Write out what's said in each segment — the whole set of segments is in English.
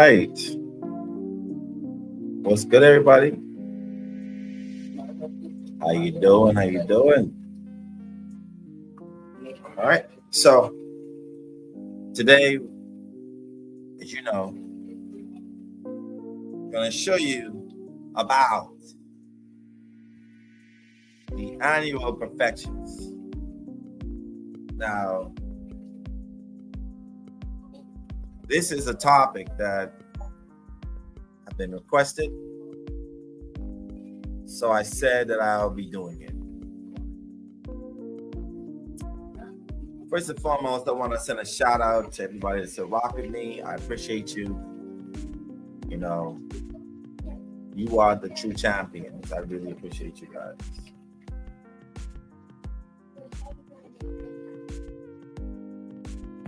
right. What's good, everybody? How you doing? How you doing? All right. So today, as you know, I'm going to show you about the annual perfections. Now, this is a topic that have been requested, so I said that I'll be doing it. First and foremost, I want to send a shout out to everybody that's rock with me. I appreciate you. You know, you are the true champions. I really appreciate you guys.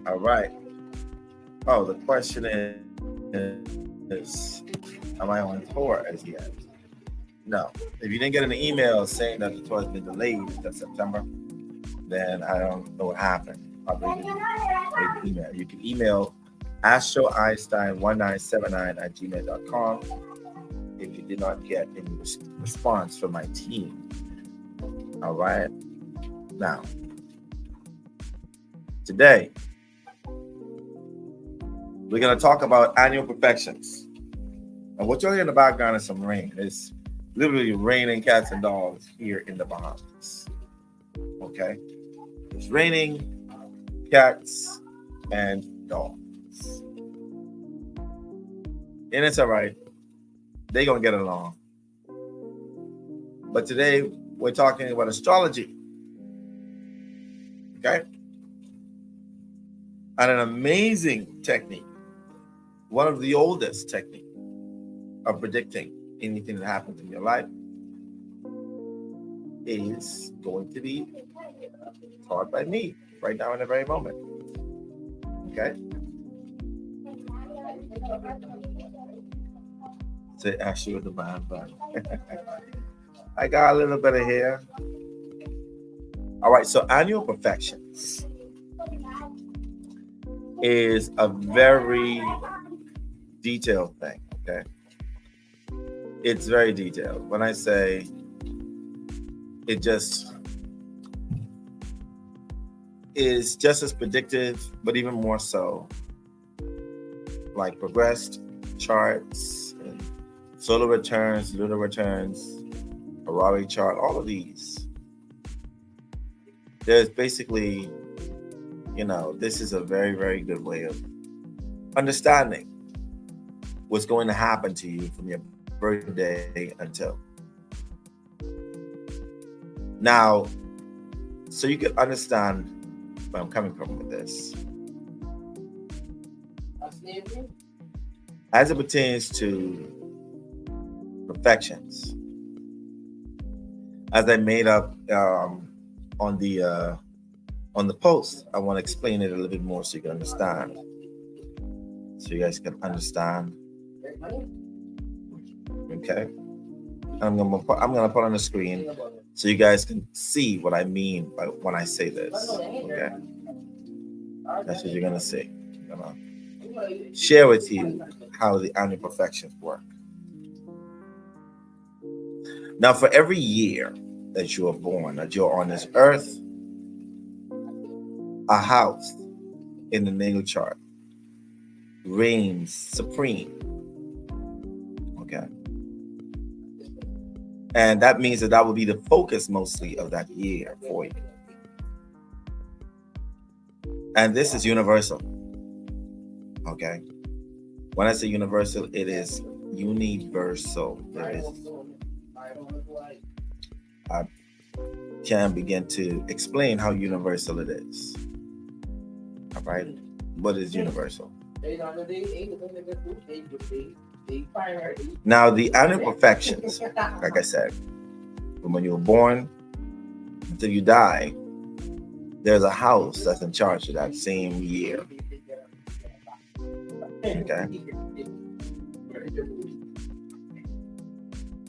All right. Oh, the question is am I on tour as yet? No. If you didn't get an email saying that the tour has been delayed until September, then I don't know what happened. Probably maybe email. You can email astroeinstein1979@gmail.com if you did not get any response from my team. All right. Now, today, we're going to talk about annual perfections. And what you'll hear in the background is some rain. It's literally raining cats and dogs here in the Bahamas. Okay? It's raining cats and dogs. And it's all right. They're going to get along. But today, we're talking about astrology. Okay? And an amazing technique. One of the oldest techniques of predicting anything that happens in your life is going to be taught by me right now in the very moment. Okay? Say Ashley with the band. I got a little bit of hair. All right, so annual perfections is a very detailed thing, okay? It's very detailed. When I say it just is just as predictive, but even more so, like progressed charts, and solar returns, lunar returns, Harari chart, all of these. There's basically, this is a very, very good way of understanding what's going to happen to you from your birthday until now, so you can understand where I'm coming from with this. As it pertains to perfections, as I made up on the post, I want to explain it a little bit more so you can understand. So you guys can understand. Okay. I'm gonna put on the screen so you guys can see what I mean by when I say this. Okay. That's what you're gonna see. I'm gonna share with you how the annual perfections work. Now, for every year that you are born, that you're on this earth, a house in the natal chart reigns supreme. Okay. And that means that will be the focus mostly of that year for you. And this is universal. Okay. When I say universal, it is universal. I can't begin to explain how universal it is. All right. What is universal? Now, the annual perfections, like I said, from when you were born until you die, there's a house that's in charge of that same year. Okay.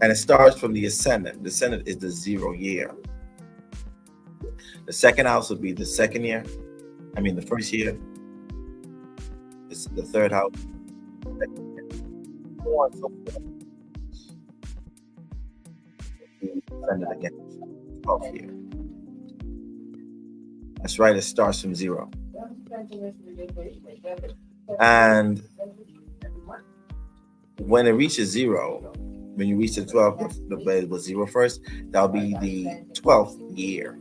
And it starts from the ascendant. The ascendant is the 0 year. The second house would be the second year. The first year. It's the third house. on and so forth. Send it again. 12th year. That's right, it starts from 0. And when it reaches 0, when you reach the 12th, the bed was 0 first, that'll be the 12th year.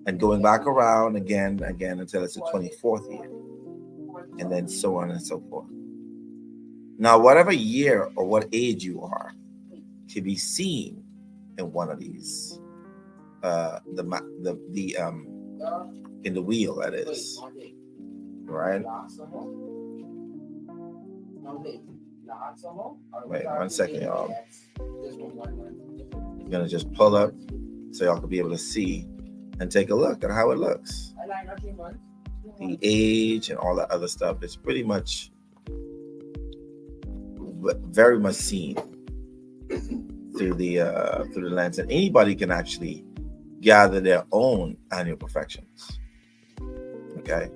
And going back around again until it's the 24th year. And then so on and so forth. Now, whatever year or what age you are can be seen in one of these, in the wheel, that is, right? Wait 1 second, y'all. I'm gonna just pull up so y'all can be able to see and take a look at how it looks. The age and all that other stuff is pretty much very much seen through the lens, and anybody can actually gather their own annual perfections. Okay,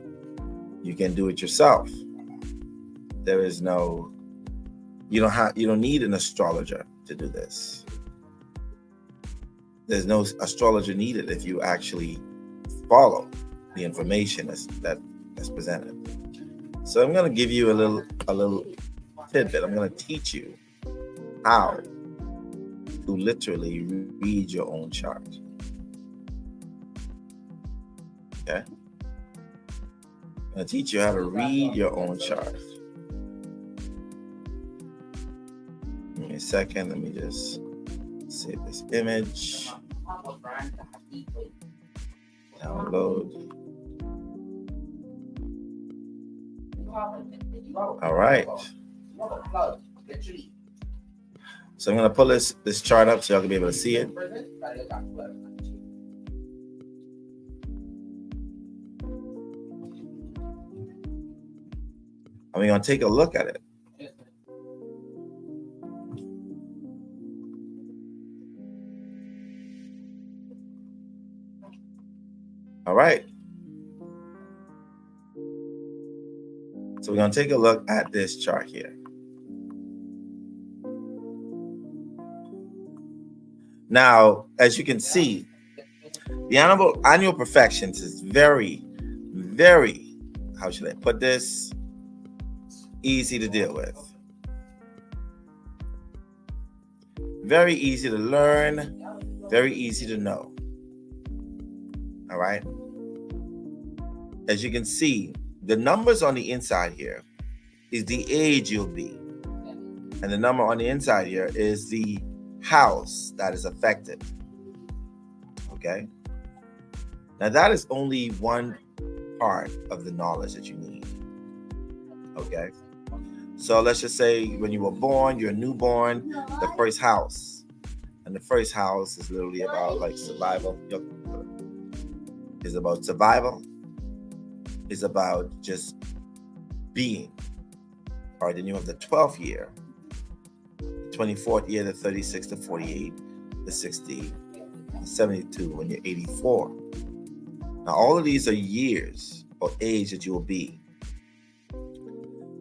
you can do it yourself. There is no, you don't need an astrologer to do this. There's no astrologer needed if you actually follow the information that's presented. So I'm going to give you a little tidbit. I'm going to teach you how to literally read your own chart. Okay? I'm going to teach you how to read your own chart. Give me a second. Let me just save this image. Download. All right. So I'm going to pull this chart up so y'all can be able to see it. And we're going to take a look at it. All right. So we're going to take a look at this chart here. Now, as you can see, the annual perfections is very, very, how should I put this? Easy to deal with. Very easy to learn, very easy to know. All right. As you can see, the numbers on the inside here is the age you'll be. And the number on the inside here is the house that is affected. Okay. Now that is only one part of the knowledge that you need. Okay. So let's just say when you were born, you're a newborn, the first house. And the first house is literally about like survival. It's about survival. It's about just being. All right, then you have the 12th year, the 24th year, the 36th, the 48, the 60, the 72, when you're 84. Now, all of these are years or age that you will be.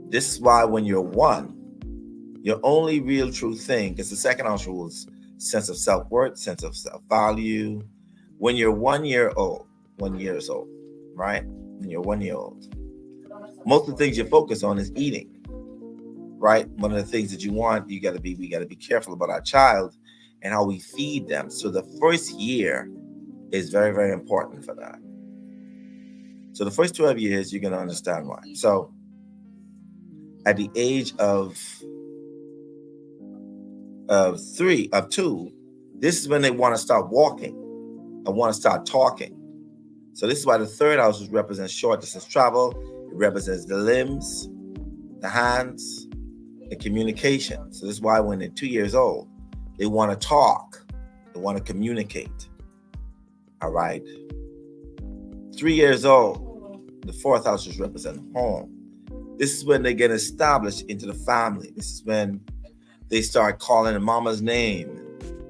This is why when you're 1, your only real true thing, because the second house rules sense of self-worth, sense of self-value. When you're 1 year old, 1 year old, right? When you're 1 year old, most of the things you focus on is eating, right? One of the things that you want, we got to be careful about our child and how we feed them. So the first year is very, very important for that. So the first 12 years, you're going to understand why. So at the age of 2, this is when they want to start walking and want to start talking. So this is why the third house represents short distance travel. It represents the limbs, the hands, the communication. So this is why when they're 2 years old, they want to talk, they want to communicate. All right. 3 years old, the fourth house is represent home. This is when they get established into the family. This is when they start calling mama's name,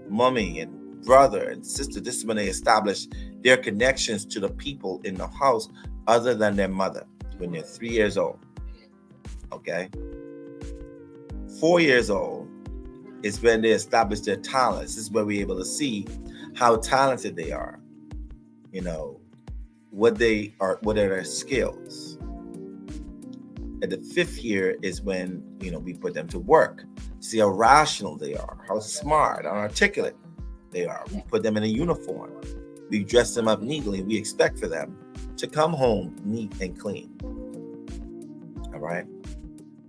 mommy and brother and sister. This is when they establish their connections to the people in the house other than their mother when they're 3 years old. Okay. 4 years old is when they establish their talents. This is where we're able to see how talented they are, what they are, what are their skills. At the 5th year is when, we put them to work, see how rational they are, how smart, how articulate they are. We put them in a uniform. We dress them up neatly. We expect for them to come home neat and clean. All right.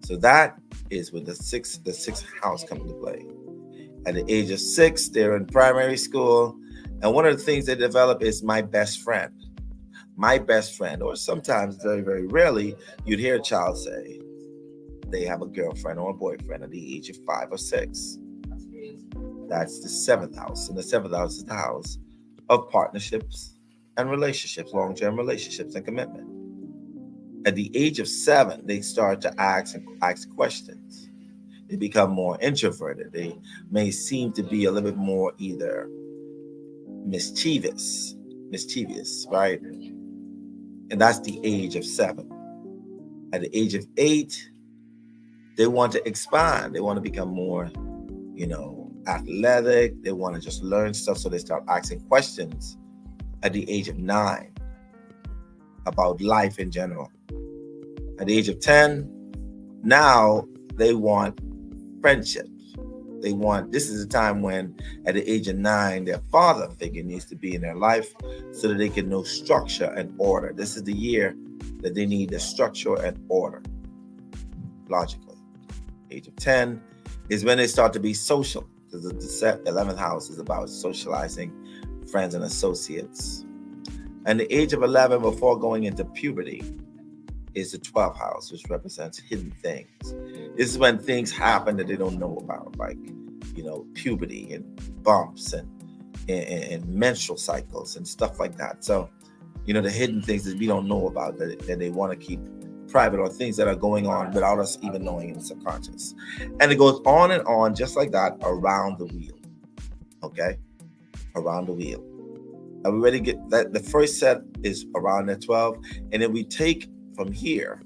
So that is when the sixth house comes into play. At the age of 6, they're in primary school. And one of the things they develop is my best friend. My best friend, or sometimes very, very rarely, you'd hear a child say they have a girlfriend or a boyfriend at the age of 5 or 6. That's the 7th house. And the 7th house is the house of partnerships and relationships, long-term relationships and commitment. At the age of 7, they start to ask questions. They become more introverted. They may seem to be a little bit more either mischievous, right? And that's the age of 7. At the age of 8, they want to expand. They want to become more, athletic. They want to just learn stuff. So they start asking questions at the age of 9 about life in general. At the age of 10, now they want friendships. This is a time when at the age of 9, their father figure needs to be in their life so that they can know structure and order. This is the year that they need the structure and order, logically. Age of 10 is when they start to be social, because the 11th house is about socializing, friends and associates. And the age of 11, before going into puberty, is the 12th house, which represents hidden things. This is when things happen that they don't know about, like, puberty and bumps and menstrual cycles and stuff like that. So, the hidden things that we don't know about that they want to keep private, or things that are going on without us even knowing in the subconscious. And it goes on and on just like that around the wheel. Okay? Around the wheel. And we already get that. The first set is around the 12, and then we take from here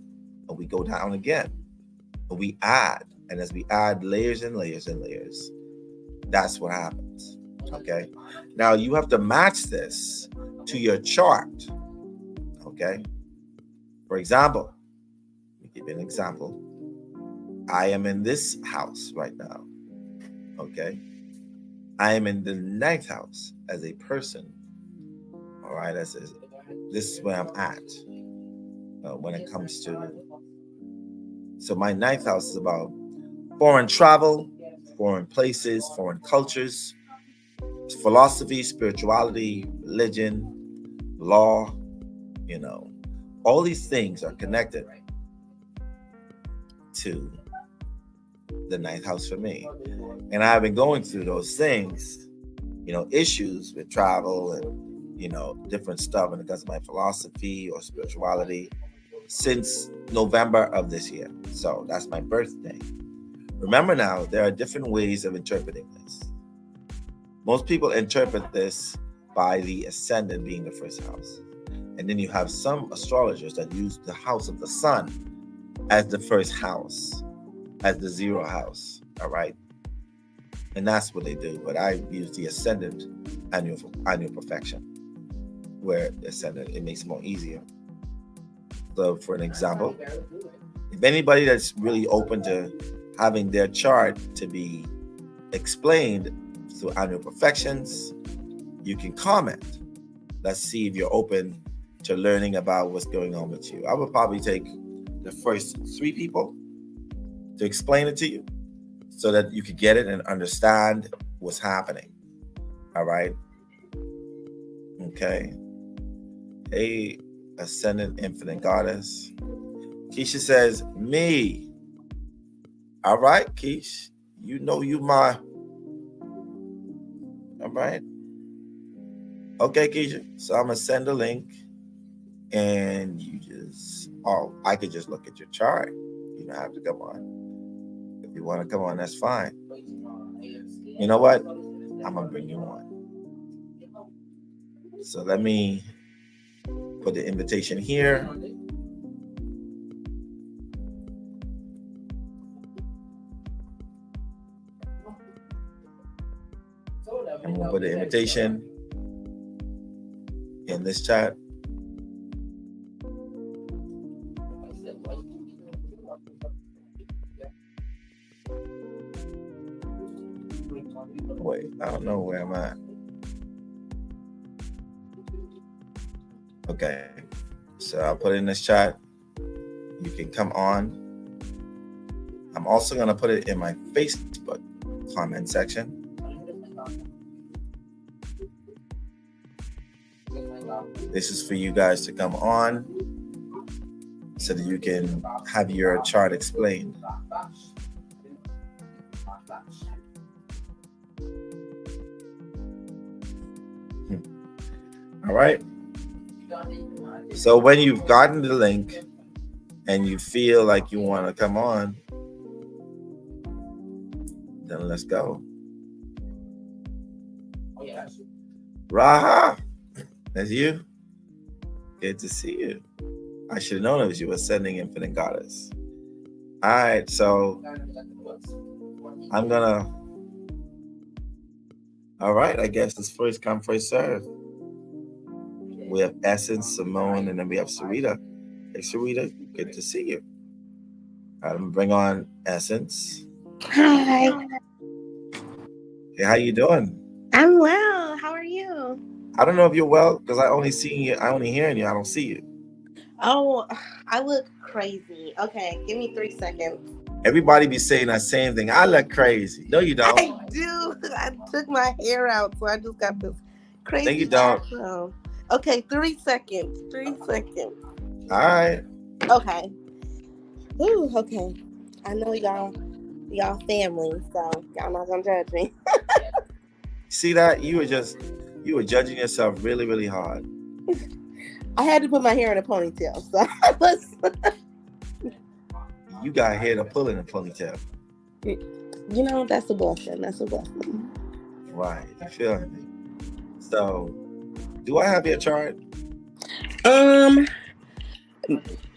and we go down again. And we add. And as we add layers and layers and layers, that's what happens. Okay? Now you have to match this to your chart. Okay? For example, let me give you an example. I am in this house right now. Okay? I am in the 9th house as a person. All right? This is where I'm at when it comes to. So my 9th house is about foreign travel, foreign places, foreign cultures, philosophy, spirituality, religion, law, all these things are connected to the 9th house for me. And I've been going through those things, issues with travel and, different stuff when it comes to my philosophy or spirituality since November of this year. So that's my birthday. Remember now, there are different ways of interpreting this. Most people interpret this by the ascendant being the first house. And then you have some astrologers that use the house of the sun as the first house, as the 0 house. All right. And that's what they do. But I use the ascendant annual perfection, where the ascendant, it makes it more easier. So for an example, if anybody that's really open to having their chart to be explained through annual perfections, you can comment. Let's see if you're open to learning about what's going on with you. I would probably take the first 3 people to explain it to you so that you could get it and understand what's happening. All right. Okay. Hey, Ascendant Infinite Goddess. Keisha says, me. All right, Keish. You my. All right. Okay, Keisha. So I'm going to send a link and I could just look at your chart. You don't have to come on. If you want to come on, that's fine. You know what? I'm going to bring you on. So let me put the invitation here. I'm gonna put the invitation in this chat. Wait, I don't know where I'm at. Okay, so I'll put it in this chat. You can come on. I'm also going to put it in my Facebook comment section. This is for you guys to come on so that you can have your chart explained. All right. So when you've gotten the link and you feel like you want to come on, then let's go. Raha, that's you. Good to see you. I should have known it was you. Ascending Infinite Goddess. All right, so I'm gonna. All right, I guess it's first come, first serve. We have Essence, Simone, and then we have Sarita. Hey, Sarita, good to see you. All right, I'm gonna bring on Essence. Hi. Hey, how you doing? I'm well. How are you? I don't know if you're well because I only see you. I only hearing you. I don't see you. Oh, I look crazy. Okay, give me 3 seconds. Everybody be saying that same thing. I look crazy. No, you don't. I do. I took my hair out, so I just got this crazy. No, you don't. background. Okay, 3 seconds. 3 seconds. All right. Okay. Ooh, okay. I know y'all family, so y'all not gonna judge me. See that? You were judging yourself really, really hard. I had to put my hair in a ponytail, so I was. You got hair to pull in a ponytail. You know, that's a blessing. That's a blessing. Right. You feel me? So, do I have your chart?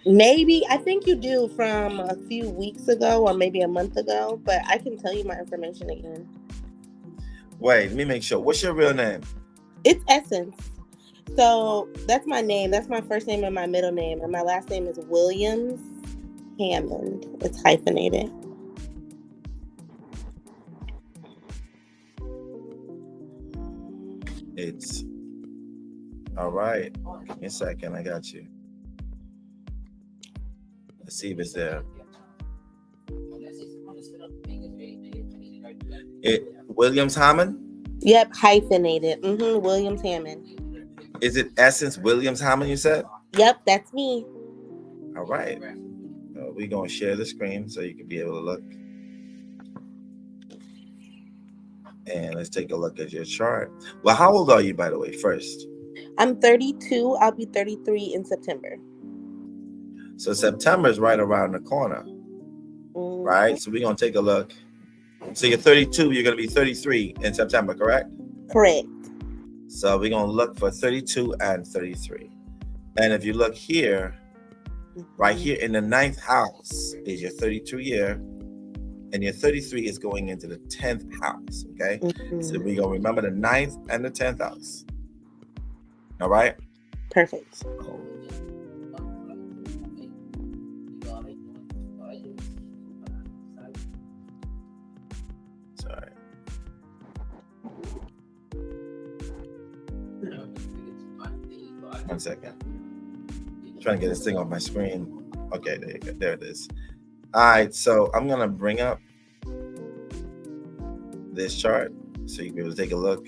Maybe. I think you do from a few weeks ago or maybe a month ago, but I can tell you my information again. Wait, let me make sure. What's your real name? It's Essence. So that's my name. That's my first name and my middle name. And my last name is Williams Hammond. It's hyphenated. It's all right. Give me a second. I got you. Let's see if it's there. Williams Hammond? Yep, hyphenated. Williams Hammond. Is it Essence Williams Hammond, you said? Yep, that's me. All right. We're going to share the screen so you can be able to look. And let's take a look at your chart. Well, how old are you, by the way, first? I'm 32. I'll be 33 in September. So September is right around the corner, right? So we're going to take a look. So you're 32, you're going to be 33 in September, correct? Correct. So we're going to look for 32 and 33. And if you look here, right here in the 9th house is your 32 year, and your 33 is going into the 10th house, okay? So we're going to remember the 9th and the 10th house. All right? Perfect. Sorry. One second. Trying to get this thing off my screen. Okay, there you go. There it is. All right, so I'm gonna bring up this chart so you can be able to take a look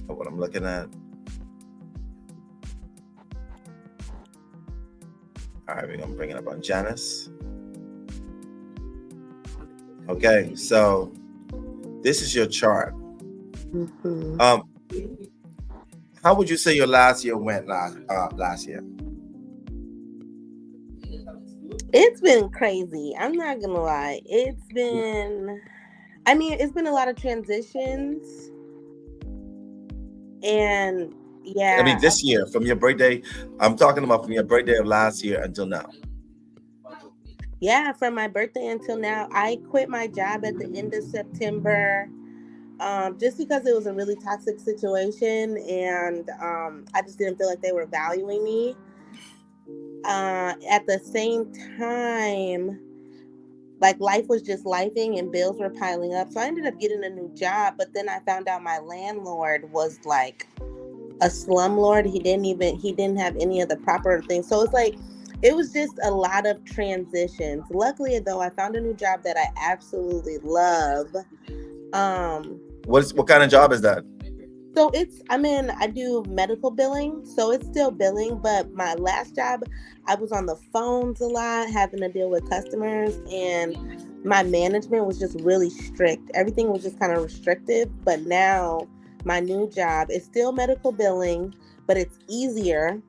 at what I'm looking at. All right, we're gonna bring it up on Janice. Okay, so this is your chart. How would you say your last year went last year? It's been crazy. I'm not gonna lie. It's been a lot of transitions. And yeah. I mean, this year, from your birthday, I'm talking about from your birthday of last year until now. Yeah, from my birthday until now. I quit my job at the end of September. just because it was a really toxic situation, and I just didn't feel like they were valuing me. At the same time, like life was just lifing and bills were piling up. So I ended up getting a new job, but then I found out my landlord was like a slumlord. He didn't have any of the proper things. So it's like it was just a lot of transitions. Luckily though, I found a new job that I absolutely love. What kind of job is that? So I do medical billing, so it's still billing, but my last job, I was on the phones a lot, having to deal with customers, and my management was just really strict. Everything was just kind of restrictive, but now my new job is still medical billing, but it's easier.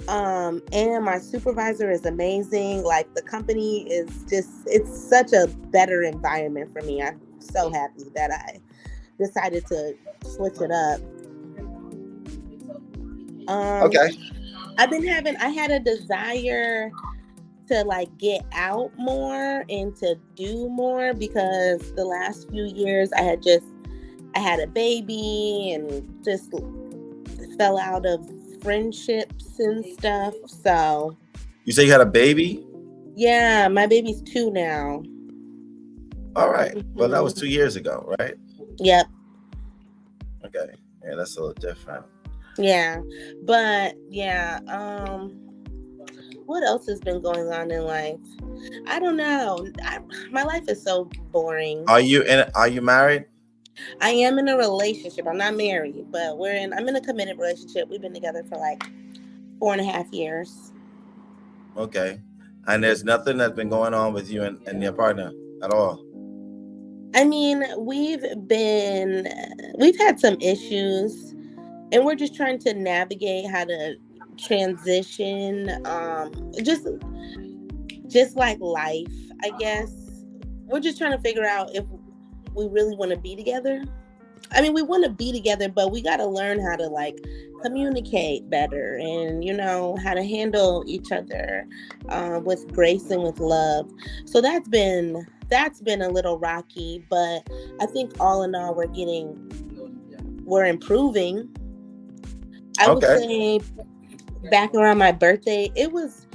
And my supervisor is amazing. Like the company is it's such a better environment for me. I'm so happy that I decided to switch it up. Okay. I had a desire to like get out more and to do more because the last few years I had a baby and just fell out of friendships and stuff. So You say you had a baby? yeah, my baby's 2 now. All right. Well, that was 2 years ago, right? Yep. Okay. Yeah, that's a little different. Yeah. But yeah, what else has been going on in life? I don't know. My life is so boring. Are you married? I am in a relationship. I'm not married, but I'm in a committed relationship. We've been together for like 4.5 years. Okay. And there's nothing that's been going on with you and your partner at all? I mean, we've had some issues and we're just trying to navigate how to transition. Just like life, I guess. We're just trying to figure out if we really want to be together. I mean, we want to be together, but we got to learn how to like communicate better and, how to handle each other with grace and with love. So that's been a little rocky, but I think all in all, we're improving. I would Okay. say back around my birthday, it wasn't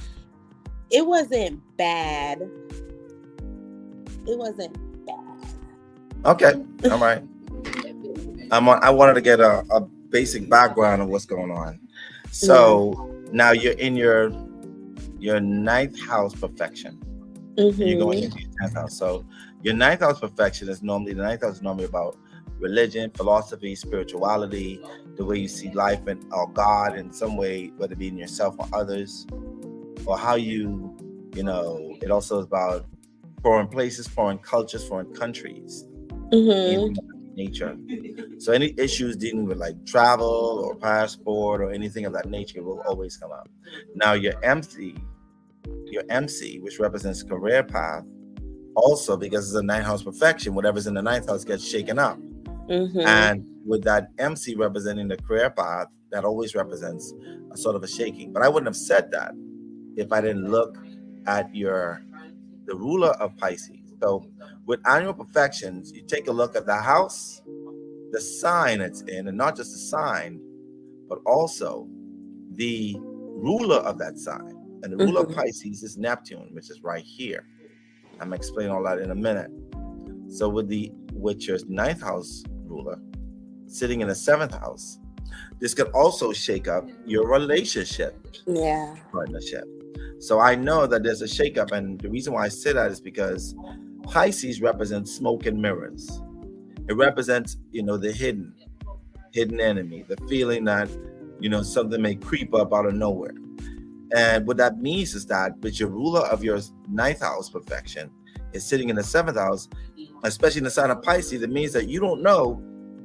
bad. It wasn't bad. Okay. All right. I wanted to get a basic background of what's going on. So now you're in your ninth house perfection. And you're going into your 10th house. So your ninth house perfection is normally about religion, philosophy, spirituality, the way you see life or God in some way, whether it be in yourself or others, or how it also is about foreign places, foreign cultures, foreign countries, anything of that nature. So any issues dealing with like travel or passport or anything of that nature will always come up. Now your MC, which represents career path, also because it's a ninth house perfection, whatever's in the ninth house gets shaken up. And with that MC representing the career path, that always represents a sort of a shaking. But I wouldn't have said that if I didn't look at the ruler of Pisces. So with annual perfections, you take a look at the house, the sign it's in, and not just the sign, but also the ruler of that sign. And the ruler of Pisces is Neptune, which is right here. I'm going to explain all that in a minute. So with your ninth house ruler sitting in the seventh house, this could also shake up your relationship, partnership. So I know that there's a shakeup, and the reason why I say that is because Pisces represents smoke and mirrors. It represents, the hidden enemy, the feeling that, something may creep up out of nowhere. And what that means is that with your ruler of your ninth house perfection is sitting in the seventh house, especially in the sign of Pisces, it means that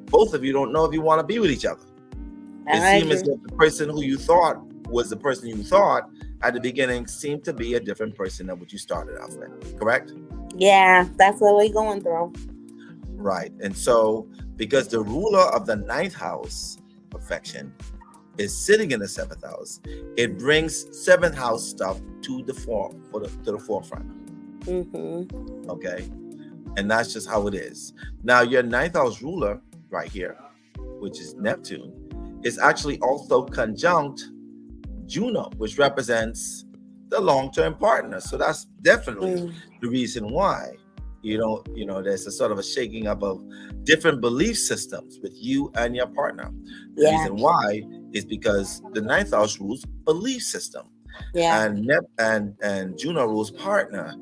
both of you don't know if you want to be with each other. It seems as if the person who you thought was the person you thought at the beginning seemed to be a different person than what you started off with, correct? Yeah, that's what we're going through. Right. And so because the ruler of the ninth house perfection is sitting in the seventh house, it brings seventh house stuff to the forefront. Okay. And that's just how it is. Now, your ninth house ruler right here, which is Neptune, is actually also conjunct Juno, which represents the long-term partner. So that's definitely the reason why there's a sort of a shaking up of different belief systems with you and your partner. The reason why is because the ninth house rules belief system, and Juno rules partner,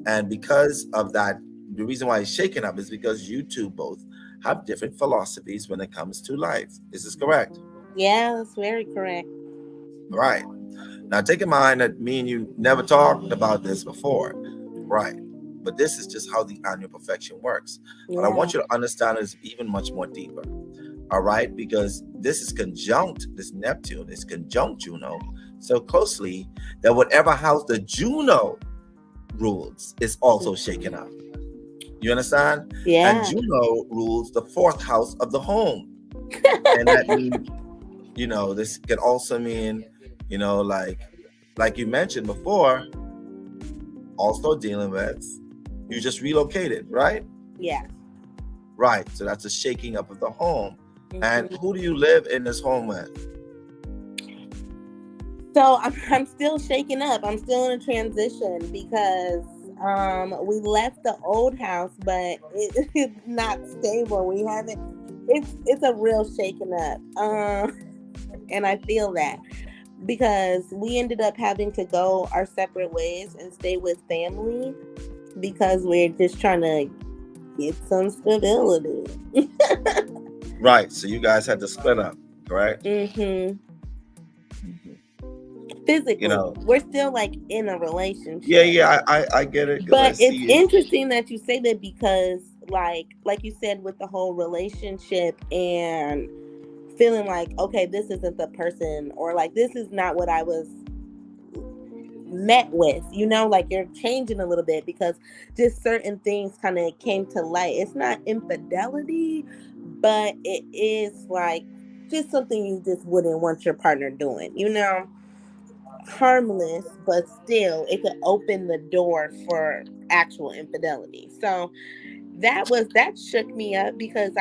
and because of that, the reason why it's shaken up is because you two both have different philosophies when it comes to life. Is this correct? Yeah, that's very correct. Right. Now, take in mind that me and you never talked about this before, right? But this is just how the annual perfection works. But I want you to understand it's even much more deeper, all right? Because this Neptune is conjunct Juno so closely that whatever house the Juno rules is also shaken up. You understand? Yeah. And Juno rules the fourth house of the home. And that means, this can also mean, like you mentioned before, also dealing with, you just relocated, right? Yeah. Right. So that's a shaking up of the home. And who do you live in this home with? So I'm still shaking up. I'm still in a transition because we left the old house, but it's not stable. We haven't. It's a real shaking up, and I feel that because we ended up having to go our separate ways and stay with family because we're just trying to get some stability. Right. So you guys had to split up, correct? Physically, we're still like in a relationship. Yeah, I get it. But it's interesting that you say that because like you said, with the whole relationship and feeling like, okay, this isn't the person, or like this is not what I was met with, like you're changing a little bit because just certain things kind of came to light. It's not infidelity, but it is like just something you just wouldn't want your partner doing, harmless, but still it could open the door for actual infidelity. So that shook me up because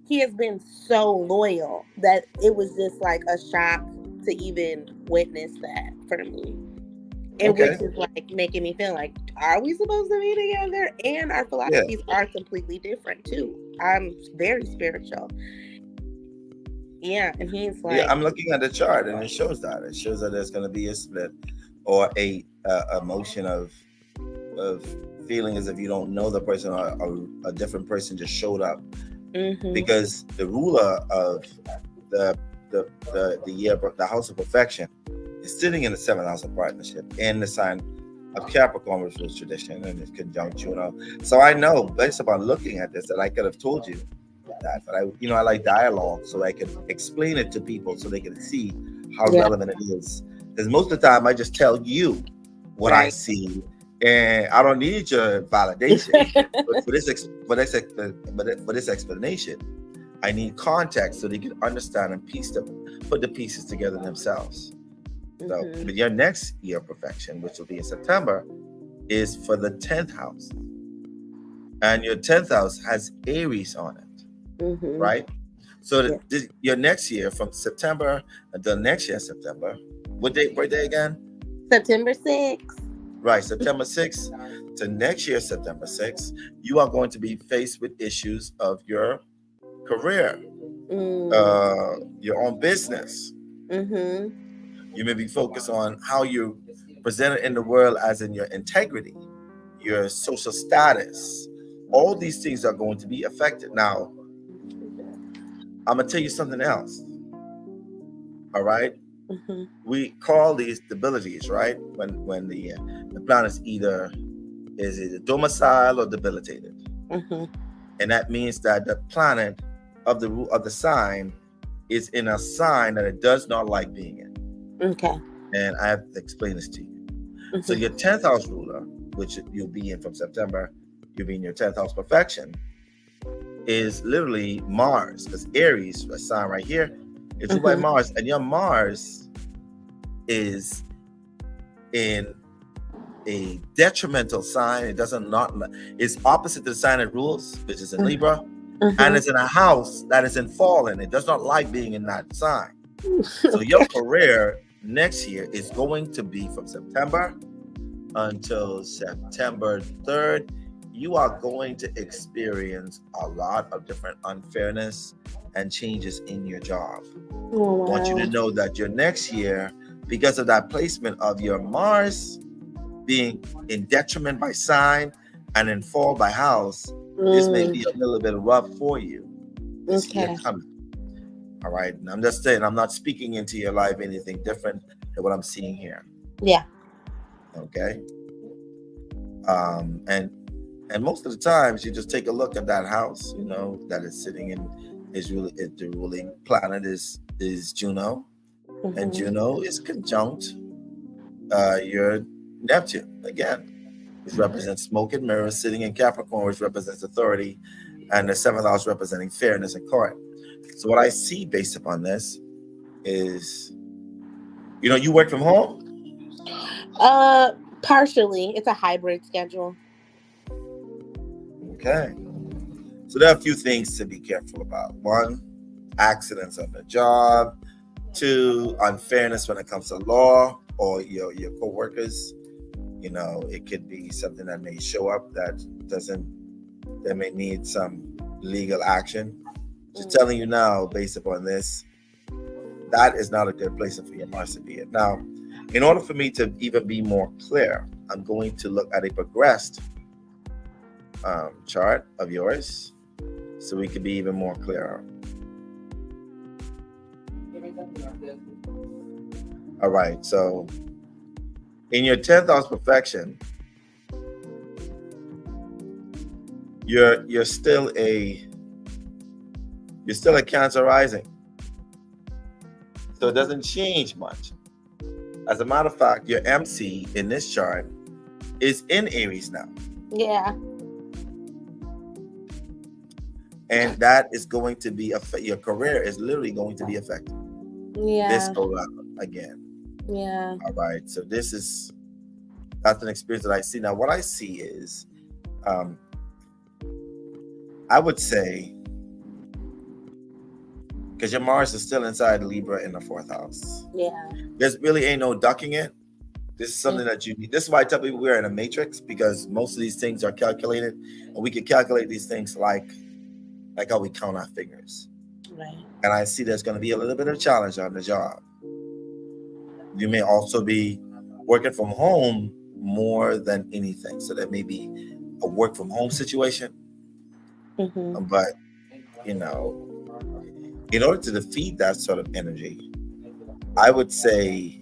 he has been so loyal that it was just like a shock to even witness that for me. It was just like making me feel like, are we supposed to be together? And our philosophies are completely different too. I'm very spiritual. Yeah, and he's like, I'm looking at the chart and it shows that. It shows that there's going to be a split or a emotion of feeling as if you don't know the person, or a different person just showed up. Because the ruler of the year, the house of perfection, is sitting in the seventh house of partnership in the sign of Capricorn, which was tradition, and it's conjunct Juno. So I know, based upon looking at this, that I could have told you that, but I like dialogue, so I could explain it to people so they can see how relevant it is. Because most of the time, I just tell you what I see, and I don't need your validation. But for this explanation, I need context so they can understand and put the pieces together themselves. So, but your next year of perfection, which will be in September, is for the 10th house, and your 10th house has Aries on it. Right? So your next year, from September until next year September, what birthday again? September 6th. Right, September 6th to next year September 6th, you are going to be faced with issues of your career, your own business. You may be focused on how you present it in the world, as in your integrity, your social status. All these things are going to be affected. Now, I'm gonna tell you something else. All right, we call these debilities, right? When the planet is either domicile or debilitated, and that means that the planet of the sign is in a sign that it does not like being in. Okay. And I have to explain this to you. So your 10th house ruler, which you'll be in from September, you'll be in your 10th house perfection, is literally Mars, because Aries, a sign right here, is ruled by Mars, and your Mars is in a detrimental sign. It doesn't not it's opposite to the sign it rules, which is in Libra, and it's in a house that is in fallen. It does not like being in that sign. So your career next year is going to be from September until September 3rd. You are going to experience a lot of different unfairness and changes in your job. Oh, I want you to know that your next year, because of that placement of your Mars being in detriment by sign and in fall by house, this may be a little bit rough for you this year coming. All right. And I'm just saying, I'm not speaking into your life anything different than what I'm seeing here. Yeah. Okay. And most of the times you just take a look at that house, you know, that is sitting in the ruling planet is Juno. And Juno is conjunct your Neptune again, which represents smoke and mirrors, sitting in Capricorn, which represents authority, and the 7th house representing fairness and court. So what I see based upon this is, you know, you work from home? Partially. It's a hybrid schedule. Okay. So there are a few things to be careful about. 1, accidents on the job. 2, unfairness when it comes to law or your co-workers. You know, it could be something that may show up that may need some legal action. Just telling you now, based upon this, that is not a good place for your Mars to be in. Now, in order for me to even be more clear, I'm going to look at a progressed chart of yours so we can be even more clear. All right, so in your 10th house perfection, you're still a Cancer rising, so it doesn't change much. As a matter of fact, your MC in this chart is in Aries now. Yeah. And that is going to be your career is literally going to be affected. Yeah. This go around again. Yeah. All right. So that's an experience that I see. Now, what I see is, I would say, because your Mars is still inside Libra in the 4th house. Yeah. There's really ain't no ducking it. This is something that you need. This is why I tell people we're in a matrix, because most of these things are calculated, and we can calculate these things like how we count our fingers. Right. And I see there's going to be a little bit of challenge on the job. You may also be working from home more than anything. So there may be a work from home situation. But, you know, in order to defeat that sort of energy, I would say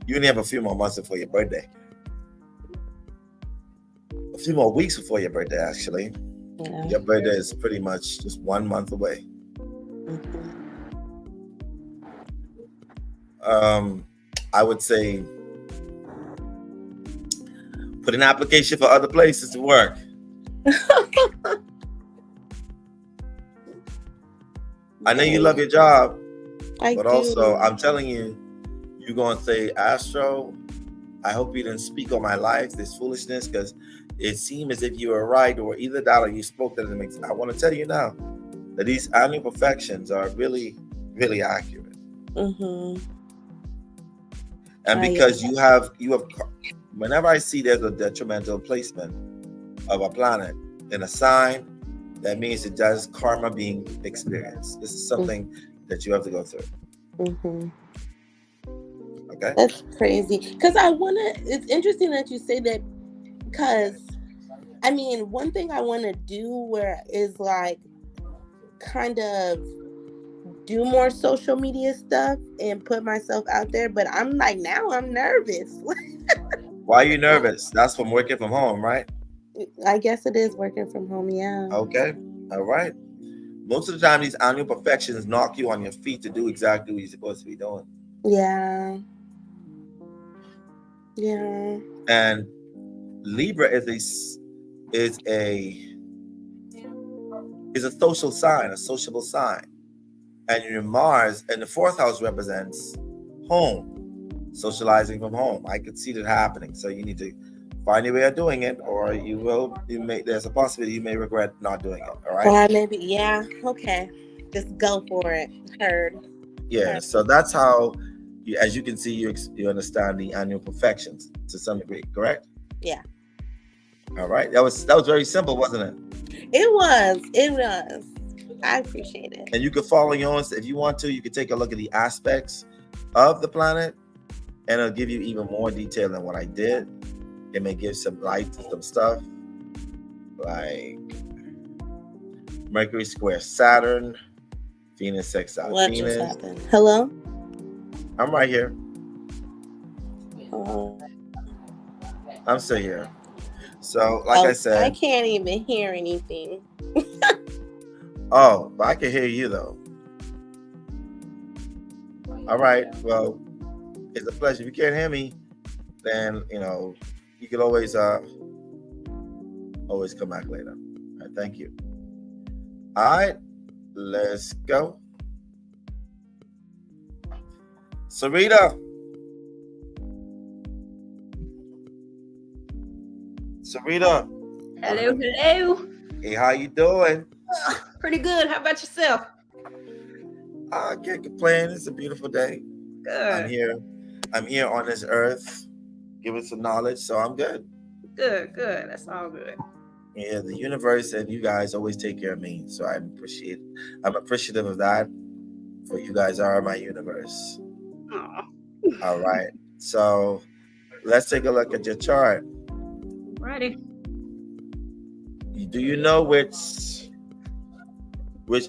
you only have a few more months before your birthday. A few more weeks before your birthday, actually. Yeah. Your birthday is pretty much just 1 month away. I would say put an application for other places to work. I know you love your job, but also I'm telling you, you're going to say, Astro, I hope you didn't speak on my life, this foolishness, because it seemed as if you were right, or either that or you spoke that it makes. I want to tell you now that these annual perfections are really, really accurate. And because you have, whenever I see there's a detrimental placement of a planet in a sign, that means it does karma being experienced. This is something that you have to go through. Okay. That's crazy. Because it's interesting that you say that, because I mean, one thing I want to do is like kind of do more social media stuff and put myself out there, but I'm like, now I'm nervous. Why are you nervous? That's from working from home, right? I guess it is working from home, yeah. Okay. All right. Most of the time, these annual perfections knock you on your feet to do exactly what you're supposed to be doing. Yeah. Yeah. And Libra is a social sign, a sociable sign. And your Mars and the 4th house represents home. socializing from home. I could see that happening. So you need to find a way of doing it, or there's a possibility you may regret not doing it. All right. Or maybe, yeah, okay. Just go for it. Heard. Yeah. So that's how as you can see, you understand the annual perfections to some degree, correct? Yeah. All right. That was very simple, wasn't it? It was. I appreciate it. And you could follow your own. If you want to, you could take a look at the aspects of the planet, and it'll give you even more detail than what I did. It may give some light to some stuff, like Mercury square Saturn, Venus sextile What Venus. just happened? Hello? I'm right here. I'm still here. So, like I said, I can't even hear anything. Oh, but I can hear you though. All right. Well, it's a pleasure. If you can't hear me, then you can always come back later. All right, thank you. All right, let's go. Sarita. Hello. Hey, how you doing? Pretty good. How about yourself? I can't complain. It's a beautiful day. Good. I'm here on this earth, giving some knowledge, so I'm good. Good. That's all good. Yeah, the universe and you guys always take care of me, so I'm appreciative of that. For you guys are my universe. Aw. All right, so let's take a look at your chart. Ready? Do you know which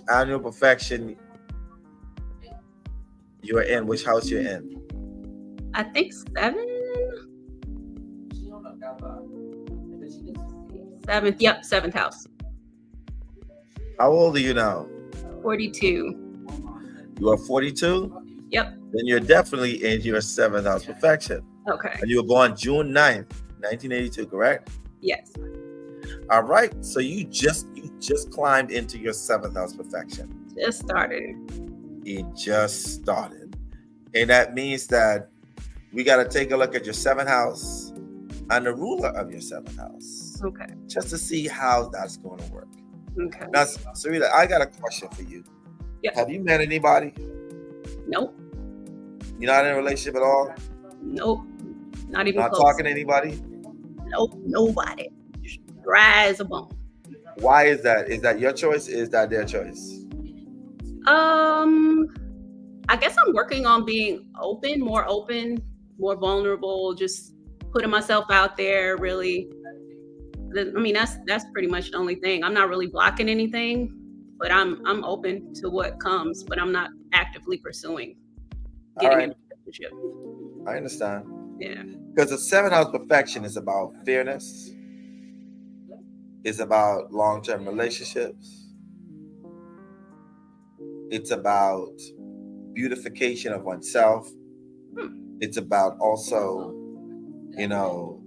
annual perfection you are in? Which house you're in? I think 7. 7th. Yep, 7th house. How old are you now? 42. You are 42? Yep. Then you're definitely in your 7th house perfection. Okay. And you were born June 9th, 1982, correct? Yes. All right. So you just climbed into your 7th house perfection. Just started. It just started. And that means that we got to take a look at your 7th house and the ruler of your 7th house. Okay. Just to see how that's going to work. Okay. Now, Sarita, I got a question for you. Yep. Have you met anybody? Nope. You're not in a relationship at all? Nope. Not even Not close. talking to anybody? Nope. Nobody. Dry as a bone. Why is that? Is that your choice? Is that their choice? I guess I'm working on being more open, more vulnerable, just putting myself out there, really. I mean, that's pretty much the only thing. I'm not really blocking anything, but I'm open to what comes, but I'm not actively pursuing getting in a relationship. I understand. Yeah. Because the 7th house perfection is about fairness. It's about long-term relationships. It's about beautification of oneself. It's about also,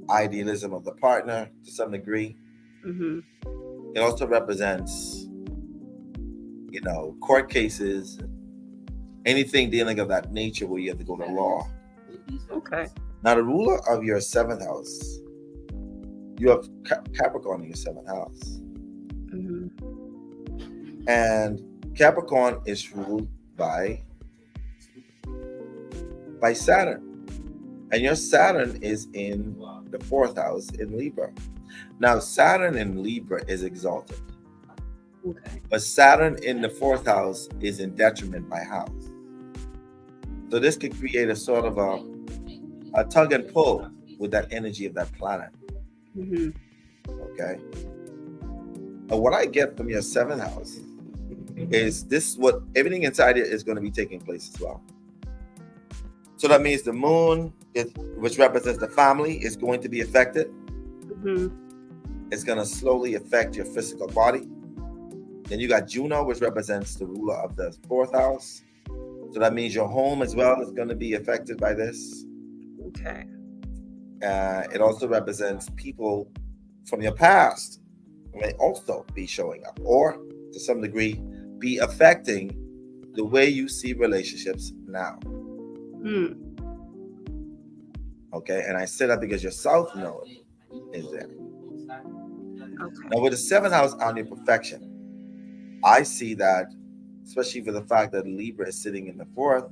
idealism of the partner to some degree. Mm-hmm. It also represents, court cases, anything dealing of that nature where you have to go to law. Okay. Now, the ruler of your 7th house, you have Capricorn in your 7th house. Mm-hmm. And Capricorn is ruled by Saturn. And your Saturn is in the 4th house in Libra. Now, Saturn in Libra is exalted. Okay. But Saturn in the 4th house is in detriment by house. So this could create a sort of a tug and pull with that energy of that planet. Mm-hmm. Okay. And what I get from your 7th house is what everything inside it is going to be taking place as well. So that means the moon, which represents the family, is going to be affected. Mm-hmm. It's going to slowly affect your physical body. Then you got Juno, which represents the ruler of the 4th house. So that means your home as well is going to be affected by this. Okay. It also represents people from your past may also be showing up, or to some degree be affecting the way you see relationships now. Okay, and I say that because your South Node is there. Okay. Now, with the seventh house on your perfection, I see that, especially for the fact that Libra is sitting in the fourth,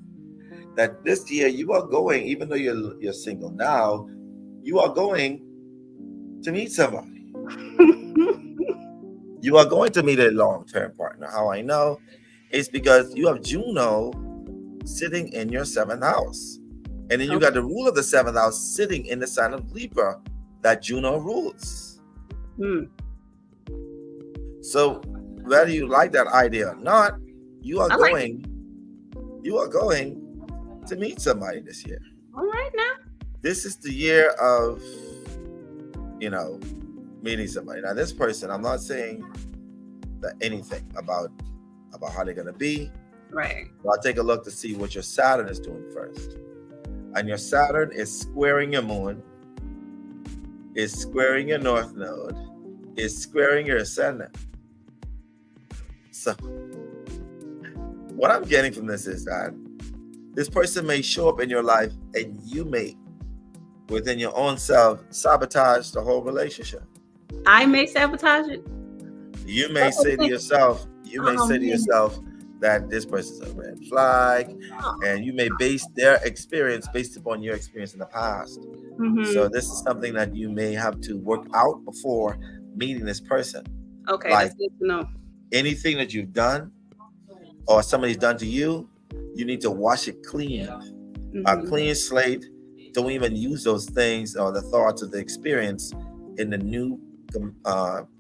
that this year you are going, even though you're single now, you are going to meet somebody. You are going to meet a long-term partner. How I know is because you have Juno sitting in your seventh house. And then you got the rule of the seventh house sitting in the sign of Libra that Juno rules. So whether you like that idea or not, you are going to meet somebody this year. All right now. This is the year of, meeting somebody. Now, this person, I'm not saying that anything about how they're gonna be. Right. So I'll take a look to see what your Saturn is doing first. And your Saturn is squaring your moon, is squaring your North Node, is squaring your ascendant. So what I'm getting from this is that this person may show up in your life and you may, within your own self, sabotage the whole relationship. I may sabotage it. You may say to yourself, that this person's a red flag, and you may base their experience based upon your experience in the past. So this is something that you may have to work out before meeting this person. Okay, that's good to know. Anything that you've done or somebody's done to you, you need to wash it clean. A clean slate. Don't even use those things or the thoughts of the experience in the new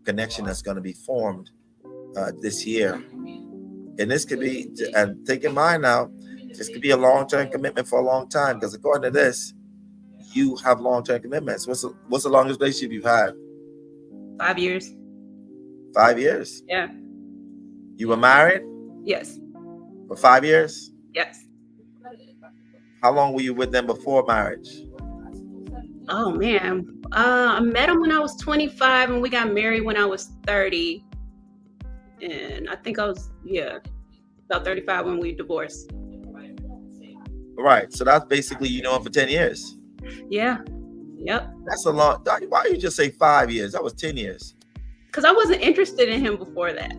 connection that's going to be formed this year. And this could be, and take in mind now, this could be a long-term commitment for a long time, because according to this, you have long-term commitments. What's the longest relationship you've had? 5 years. 5 years? Yeah. You were married? Yes. For 5 years? Yes. How long were you with them before marriage? Oh man, I met him when I was 25, and we got married when I was 30. And I think I was about 35 when we divorced. Right. So that's basically for 10 years. Yeah. Yep. That's a long. Why you just say 5 years? That was 10 years. Because I wasn't interested in him before that.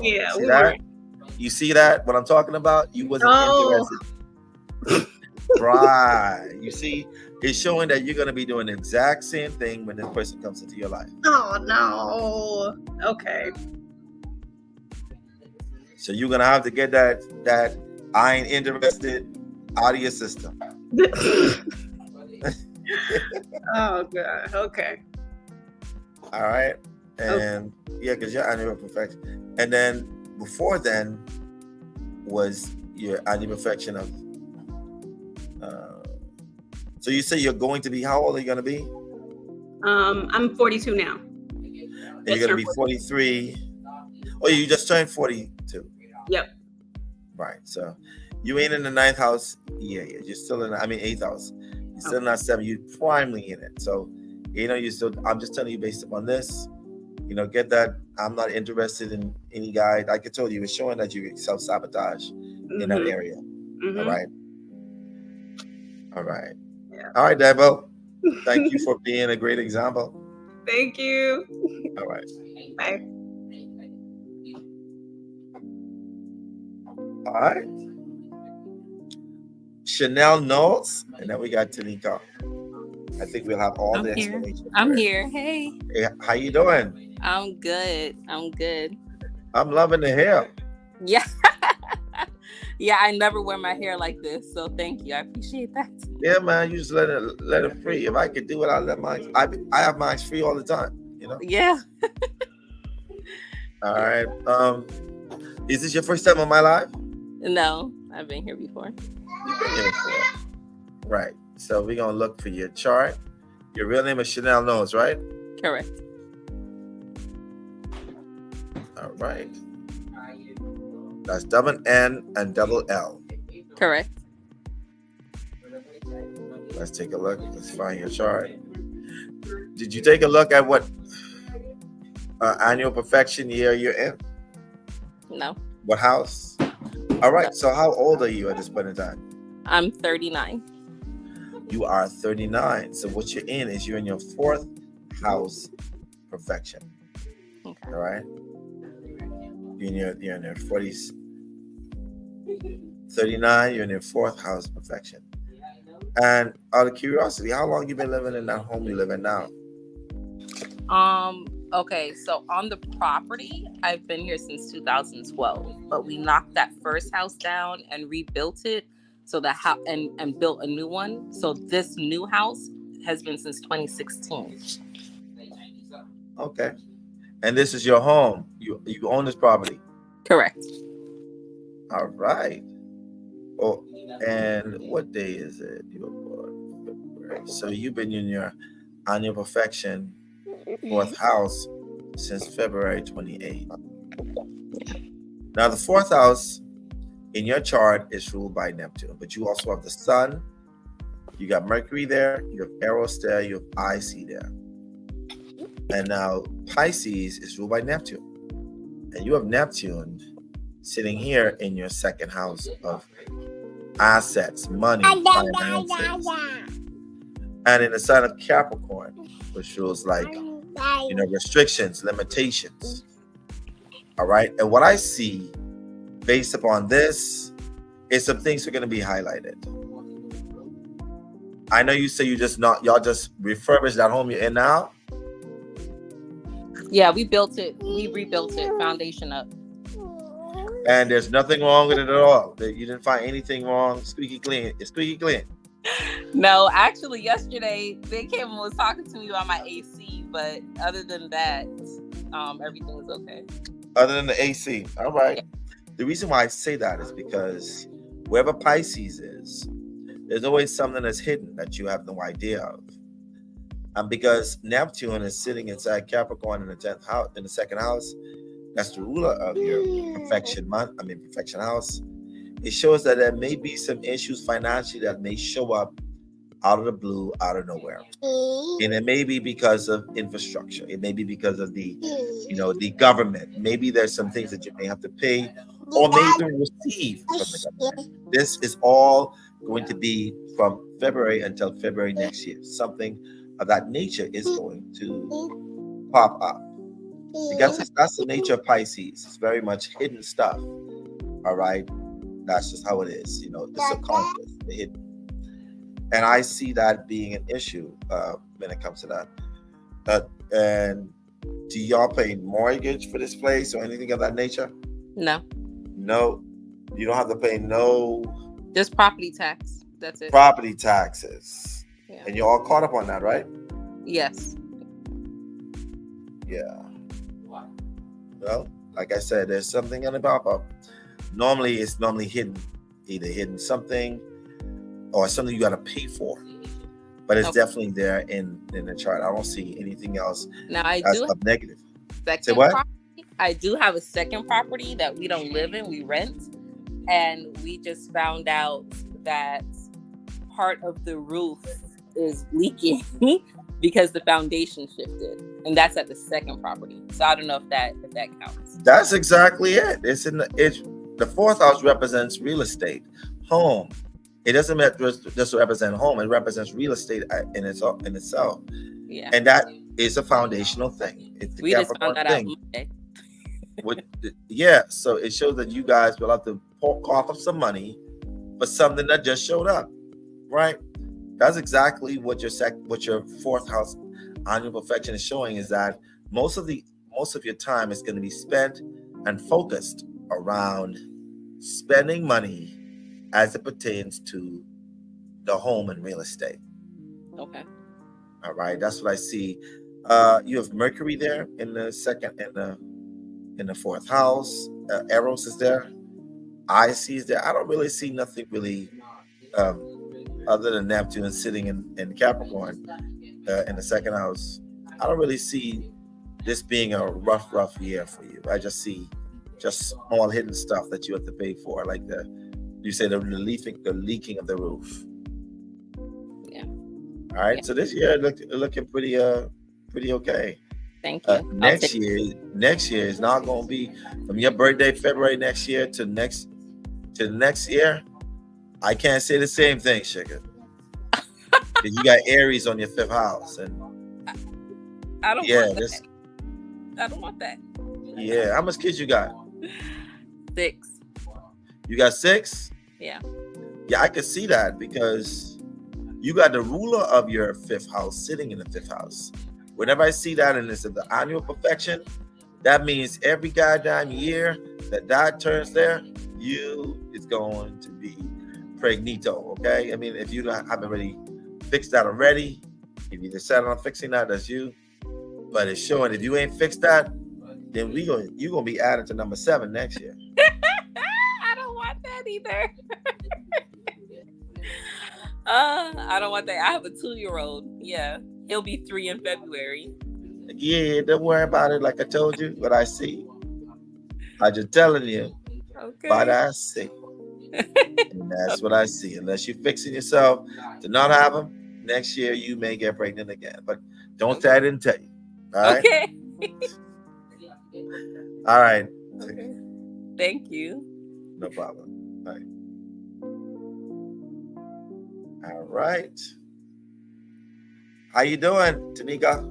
Yeah. See that? You see that? What I'm talking about? You wasn't interested. Right. You see, it's showing that you're going to be doing the exact same thing when this person comes into your life. Oh, no. Okay. So you're going to have to get that I ain't interested out of your system. Oh, God. Okay. All right. And because you're annual perfection. And then before then was your annual perfection of so you say you're going to be, how old are you going to be? I'm 42 now. And you're going to be 43. Oh, you just turned 42. Yep. Right. So you ain't in the ninth house. Yeah. You're still in, eighth house. You're still not 7. You're primarily in it. So, you still, I'm just telling you based upon this, get that. I'm not interested in any guy. Like I told you, it's showing that you self-sabotage in that area. All right. All right. Yeah. All right, Debo. Thank you for being a great example. Thank you. All right. Bye. All right. Chanel Knowles, and then we got Tanika. I think we'll have all the explanation. I'm here. Hey. How you doing? I'm good. I'm loving the hair. Yeah. Yeah, I never wear my hair like this, so thank you. I appreciate that. Yeah, man, you just let it free. If I could do it, I'll let mine. I have mine free all the time. Yeah. All right. Is this your first time on my live? No, I've been here before. You've been here before. Right. So we're gonna look for your chart. Your real name is Chanel Knowles, right? Correct. All right. That's double N and double L. Correct. Let's take a look. Let's find your chart. Did you take a look at what annual perfection year you're in? No. What house? All right. So how old are you at this point in time? I'm 39. You are 39. So what you're in is you're in your fourth house perfection. Okay. All right. You're in your 40s. 39, you're in your fourth house perfection. And out of curiosity, how long you been living in that home you live in now? Okay, so on the property, I've been here since 2012, but we knocked that first house down and rebuilt it. So the house and built a new one. So this new house has been since 2016. Okay. And this is your home. You own this property. Correct. All right. Oh, and what day is it? So you've been in your annual perfection fourth house since February 28th. Now the fourth house in your chart is ruled by Neptune, but you also have the sun, you got Mercury there, you have Eros there, you have IC there. And now Pisces is ruled by Neptune. And you have Neptune sitting here in your second house of assets, money, finances. And in the sign of Capricorn, which rules like, restrictions, limitations. All right. And what I see based upon this is some things are going to be highlighted. I know you say y'all just refurbished that home you're in now. Yeah, we built it. We rebuilt it, foundation up. And there's nothing wrong with it at all. You didn't find anything wrong. Squeaky clean. It's squeaky clean. No, actually, yesterday they came and was talking to me about my AC, but other than that, everything was okay. Other than the AC, all right. Yeah. The reason why I say that is because wherever Pisces is, there's always something that's hidden that you have no idea of. And because Neptune is sitting inside Capricorn in the 10th house, in the second house, that's the ruler of your perfection house. It shows that there may be some issues financially that may show up out of the blue, out of nowhere. And it may be because of infrastructure. It may be because of the government. Maybe there's some things that you may have to pay or may even receive from the government. This is all going to be from February until February next year. Something of that nature is going to pop up. Because that's the nature of Pisces. It's very much hidden stuff. All right. That's just how it is. The subconscious, the hidden. And I see that being an issue when it comes to that. And do y'all pay mortgage for this place or anything of that nature? No. No. You don't have to pay no. Just property tax. That's it. Property taxes. Yeah. And you're all caught up on that, right? Yes. Yeah. Well, like I said, there's something going to pop up. Normally, it's hidden. Either hidden something or something you got to pay for. But it's definitely there in the chart. I don't see anything else that's negative. Say what? Property. I do have a second property that we don't live in. We rent. And we just found out that part of the roof is leaking because the foundation shifted. And that's at the second property. So I don't know if that counts. That's exactly it. The fourth house represents real estate, home. It doesn't just represent home. It represents real estate in itself. Yeah. And that is a foundational thing. It's the we just found that thing. Out Monday. So it shows that you guys will have to cough up some money for something that just showed up, right? That's exactly what your fourth house annual perfection is showing, is that most of your time is going to be spent and focused around spending money as it pertains to the home and real estate. Okay. All right, that's what I see. You have Mercury there in the second, in the fourth house. Eros is there. IC is there. I don't really see nothing really other than Neptune sitting in Capricorn in the second house. I don't really see this being a rough year for you. I just see small hidden stuff that you have to pay for, like the leaking of the roof. Yeah. All right. So this year looking pretty okay. Thank you. Next year is not going to be from your birthday February next year to next year. I can't say the same thing, sugar. 'Cause you got Aries on your 5th house, and I don't yeah, want this, that. I don't want that. yeah. How much kids you got? 6. You got 6? Yeah. Yeah, I can see that because you got the ruler of your 5th house sitting in the 5th house. Whenever I see that and it's the annual perfection, that means every goddamn year that turns there, you is going to be pregnito, okay? I mean, if you haven't already fixed that already, if you decided on fixing that, that's you. But it's showing if you ain't fixed that, then you're gonna be added to number 7 next year. I don't want that either. I don't want that. I have a 2-year-old. Yeah. He'll be 3 in February. Yeah, don't worry about it. Like I told you, what I see. I just telling you Okay. what I see. And that's what I see. Unless you're fixing yourself to not have them, next year you may get pregnant again. But don't say I didn't tell you. All right? Okay. All right. Okay. Thank you. No problem. All right. All right. How you doing, Tanika?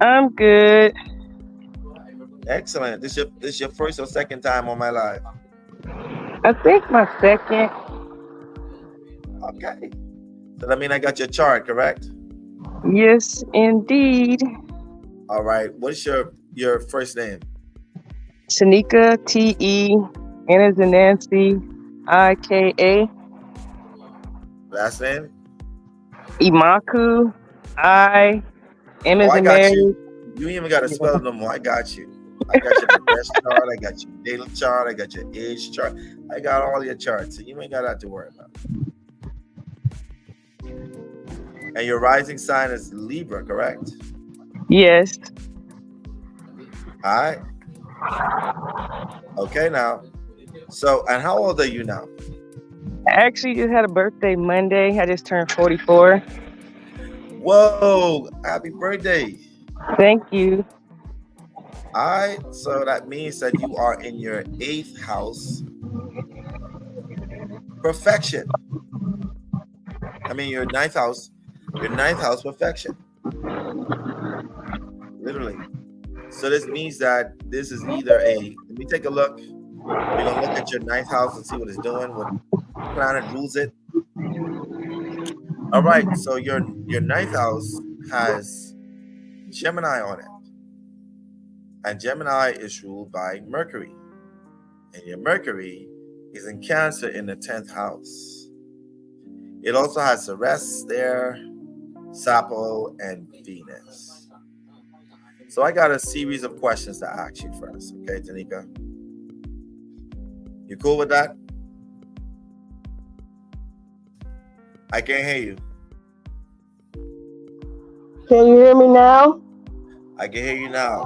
I'm good. Excellent. This your first or second time on my live? I think my second. Okay. So that means I got your chart, correct? Yes, indeed. All right. What's your first name? Tanika, T-E, N as in Nancy, I-K-A. Last name? Imaku, I, M as I in got Mary. you. You ain't even got to spell it no more. I got you. I got your progress chart. I got your daily chart. I got your age chart. I got all your charts. So you ain't got that to worry about. And your rising sign is Libra, correct? Yes. All right. Okay, now. So, and how old are you now? I actually just had a birthday Monday. I just turned 44. Whoa, happy birthday. Thank you. All right. So that means that you are in your 8th house. Perfection. I mean, your 9th house. Your 9th house perfection. Literally. So this means that this is either let me take a look. We're going to look at your 9th house and see what it's doing, what planet rules it. All right. So your 9th house has Gemini on it. And Gemini is ruled by Mercury. And your Mercury is in Cancer in the 10th house. It also has Ceres there, Sappho, and Venus. So I got a series of questions to ask you first. Okay, Tanika? You cool with that? I can't hear you. Can you hear me now? I can hear you now.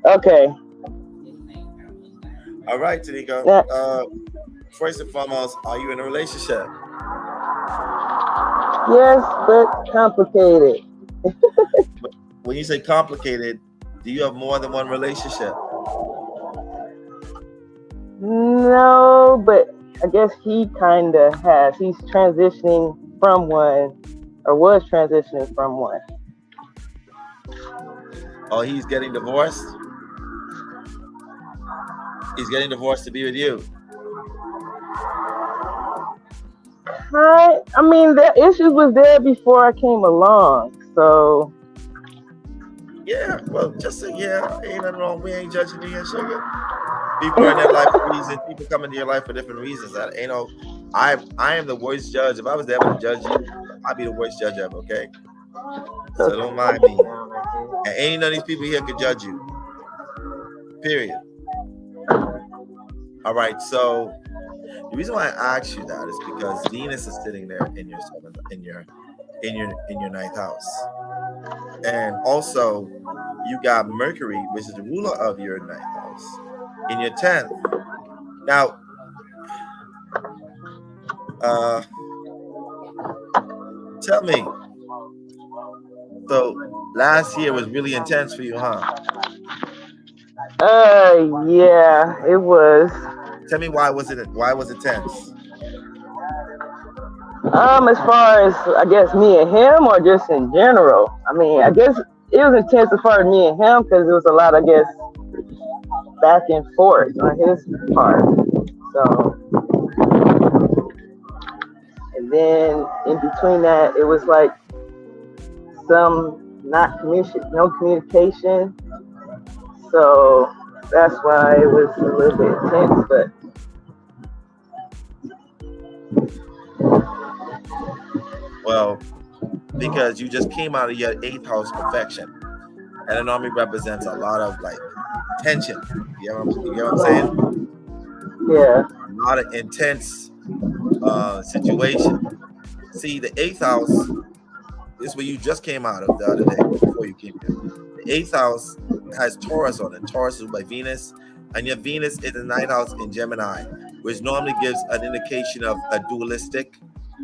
Okay. All right, Tanika. First and foremost, are you in a relationship? Yes, but complicated. When you say complicated, do you have more than one relationship? No, but I guess he kind of has. He's transitioning from one, or was transitioning from one. Oh, he's getting divorced? He's getting divorced to be with you. I mean, the issue was there before I came along, so. Yeah, well, just say yeah. Ain't nothing wrong. We ain't judging you, sugar. People are in their life for reasons. People come into your life for different reasons. I am the worst judge. If I was ever to judge you, I'd be the worst judge ever. Okay, so don't mind me. And ain't none of these people here could judge you. Period. All right. So the reason why I asked you that is because Venus is sitting there in your 9th house, and also you got Mercury, which is the ruler of your 9th house, in your 10th. Now, tell me. So last year was really intense for you, huh? Yeah, it was. Tell me why was it tense? As far as I guess me and him, or just in general. I mean, I guess it was intense as far as me and him because it was a lot, I guess, back and forth on his part. So, and then in between that, it was like some no communication. So that's why it was a little bit intense, but. Well, because you just came out of your 8th house perfection, and it normally represents a lot of like tension. You know what I'm saying? Yeah. A lot of intense situation. See, the 8th house is where you just came out of the other day before you came here. The 8th house has Taurus on it. Taurus is by Venus, and your Venus is the 9th house in Gemini, which normally gives an indication of a dualistic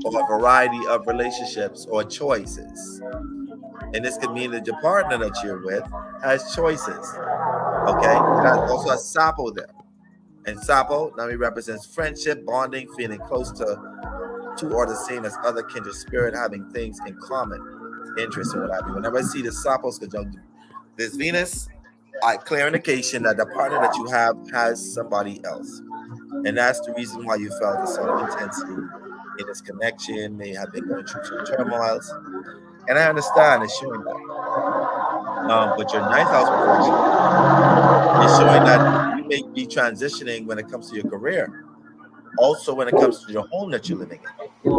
or a variety of relationships or choices. And this could mean that your partner that you're with has choices. Okay? It has also a Sapo there. And Sapo now represents friendship, bonding, feeling close to or the same as other kindred spirit, having things in common, interests and what have you. Whenever I see the Sapos conjunct this Venus, I clear indication that the partner that you have has somebody else. And that's the reason why you felt a sort of intensity in this connection, may have been going through some turmoils. And I understand it's showing that. But your 9th house perfection is showing that you may be transitioning when it comes to your career. Also, when it comes to your home that you're living in.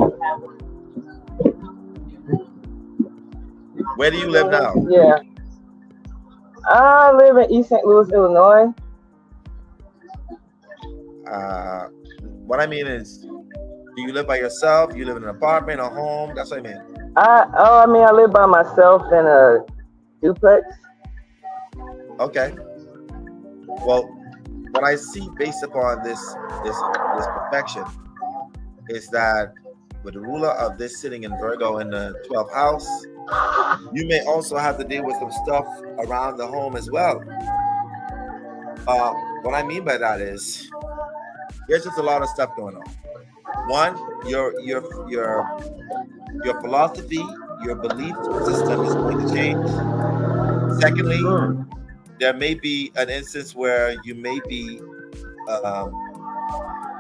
Where do you live now? Yeah. I live in East St. Louis, Illinois. What I mean is, do you live by yourself? You live in an apartment, a home? That's what I mean. I live by myself in a duplex. Okay. Well, what I see based upon this perfection is that with the ruler of this sitting in Virgo in the 12th house, you may also have to deal with some stuff around the home as well. What I mean by that is there's just a lot of stuff going on. One, your philosophy, your belief system is going to change. Secondly, there may be an instance where you may be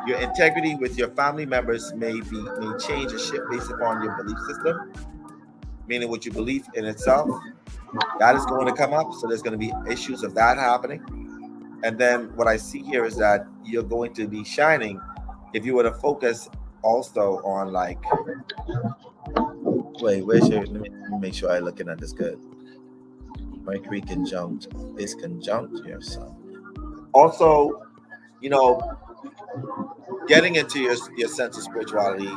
your integrity with your family members may change and shift based upon your belief system, meaning what you believe in itself. That is going to come up, so there's going to be issues of that happening. And then what I see here is that you're going to be shining if you were to focus also on like, wait, let me make sure I'm looking at this good. Mercury conjunct your sun. Also, getting into your sense of spirituality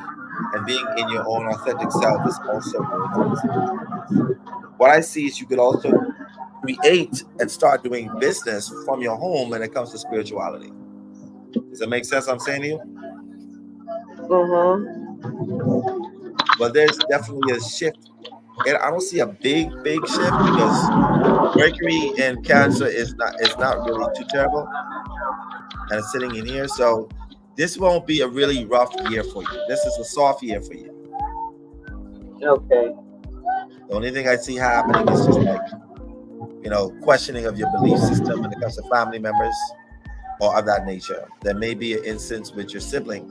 and being in your own authentic self is also going to. What I see is you could also create and start doing business from your home when it comes to spirituality. Does that make sense? I'm saying to you? But there's definitely a shift. And I don't see a big shift because Mercury in Cancer is not really too terrible, and it's sitting in here. So this won't be a really rough year for you. This is a soft year for you. Okay. The only thing I see happening is just like, questioning of your belief system when it comes to family members or of that nature. There may be an instance with your sibling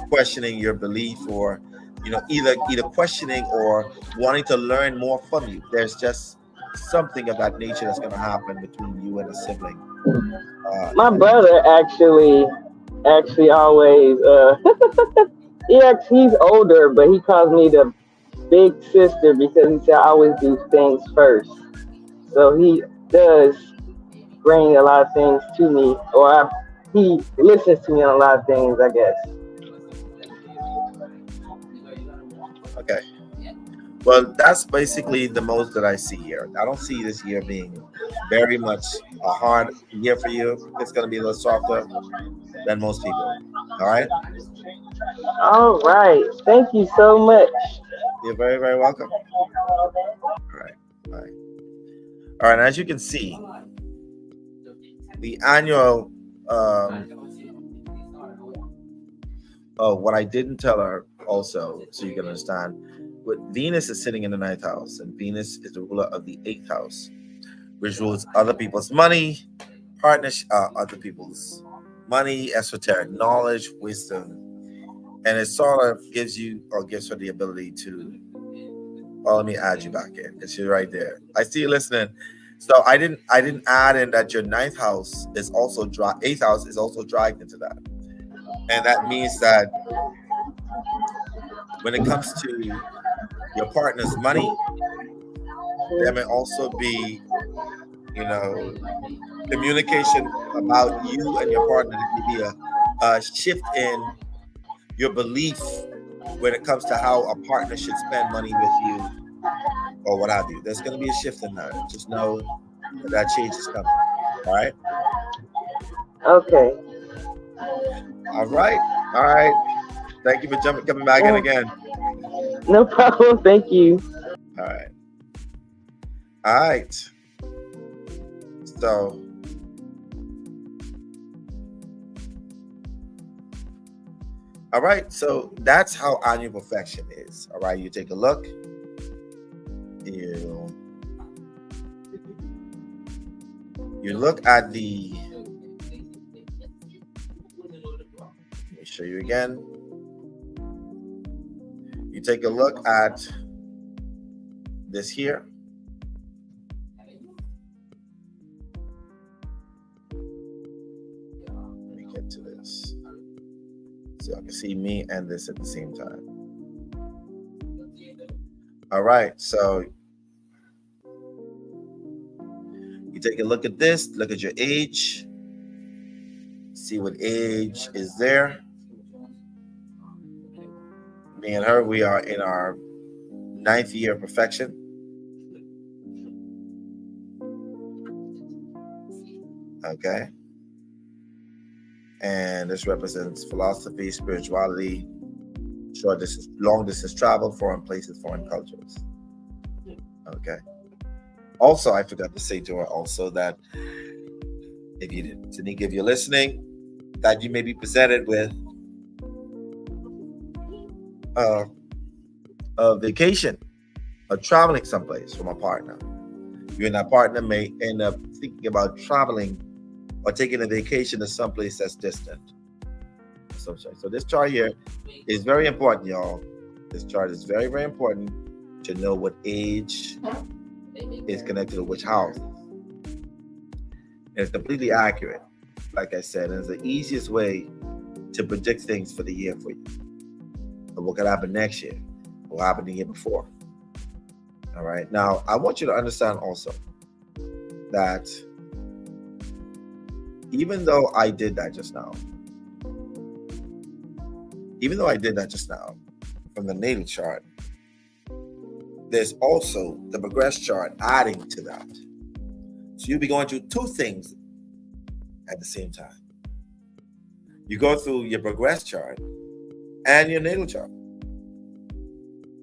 questioning your belief, or either questioning or wanting to learn more from you. There's just something of that nature that's going to happen between you and a sibling. My brother actually always he's older, but he calls me the big sister because he said I always do things first. So he does bring a lot of things to me, or he listens to me on a lot of things, I guess. Okay. Well, that's basically the most that I see here. I don't see this year being very much a hard year for you. It's going to be a little softer than most people. All right? All right. Thank you so much. You're very, very welcome. All right. All right. All right. As you can see, the annual What I didn't tell her also, so you can understand, what Venus is sitting in the ninth house, and Venus is the ruler of the eighth house, which rules other people's money, partnership, other people's money, esoteric knowledge, wisdom, and it sort of gives you or gives her the ability to. Well, let me add you back in because you're right there. I see you listening. So I didn't add in that your ninth house is also eighth house is also dragged into that, and that means that when it comes to your partner's money, there may also be, communication about you and your partner. There may be a shift in your belief when it comes to how a partner should spend money with you or what have you. There's going to be a shift in that. Just know that change is coming. All right? Okay. All right. Thank you for coming back in again. No problem. Thank you. All right. So, all right. So that's how annual perfection is. All right. You take a look. You look at the. Let me show you again. You take a look at this here. Let me get to this so I can see me and this at the same time. All right, so you take a look at this, look at your age, see what age is there. Me and her, we are in our 9th year of perfection. Okay. And this represents philosophy, spirituality, short distance, long distance travel, foreign places, foreign cultures. Okay. Also, I forgot to say to her also that if you didn't, Tanika, if you're listening, that you may be presented with a vacation or traveling someplace from a partner. You and that partner may end up thinking about traveling or taking a vacation to someplace that's distant. So this chart here is very important, y'all. This chart is very, very important to know what age is connected to which house. And it's completely accurate, like I said, and it's the easiest way to predict things for the year for you. But what could happen next year? What happened the year before? All right. Now, I want you to understand also that even though I did that just now from the natal chart, there's also the progress chart adding to that. So you'll be going through two things at the same time. You go through your progress chart and your natal chart.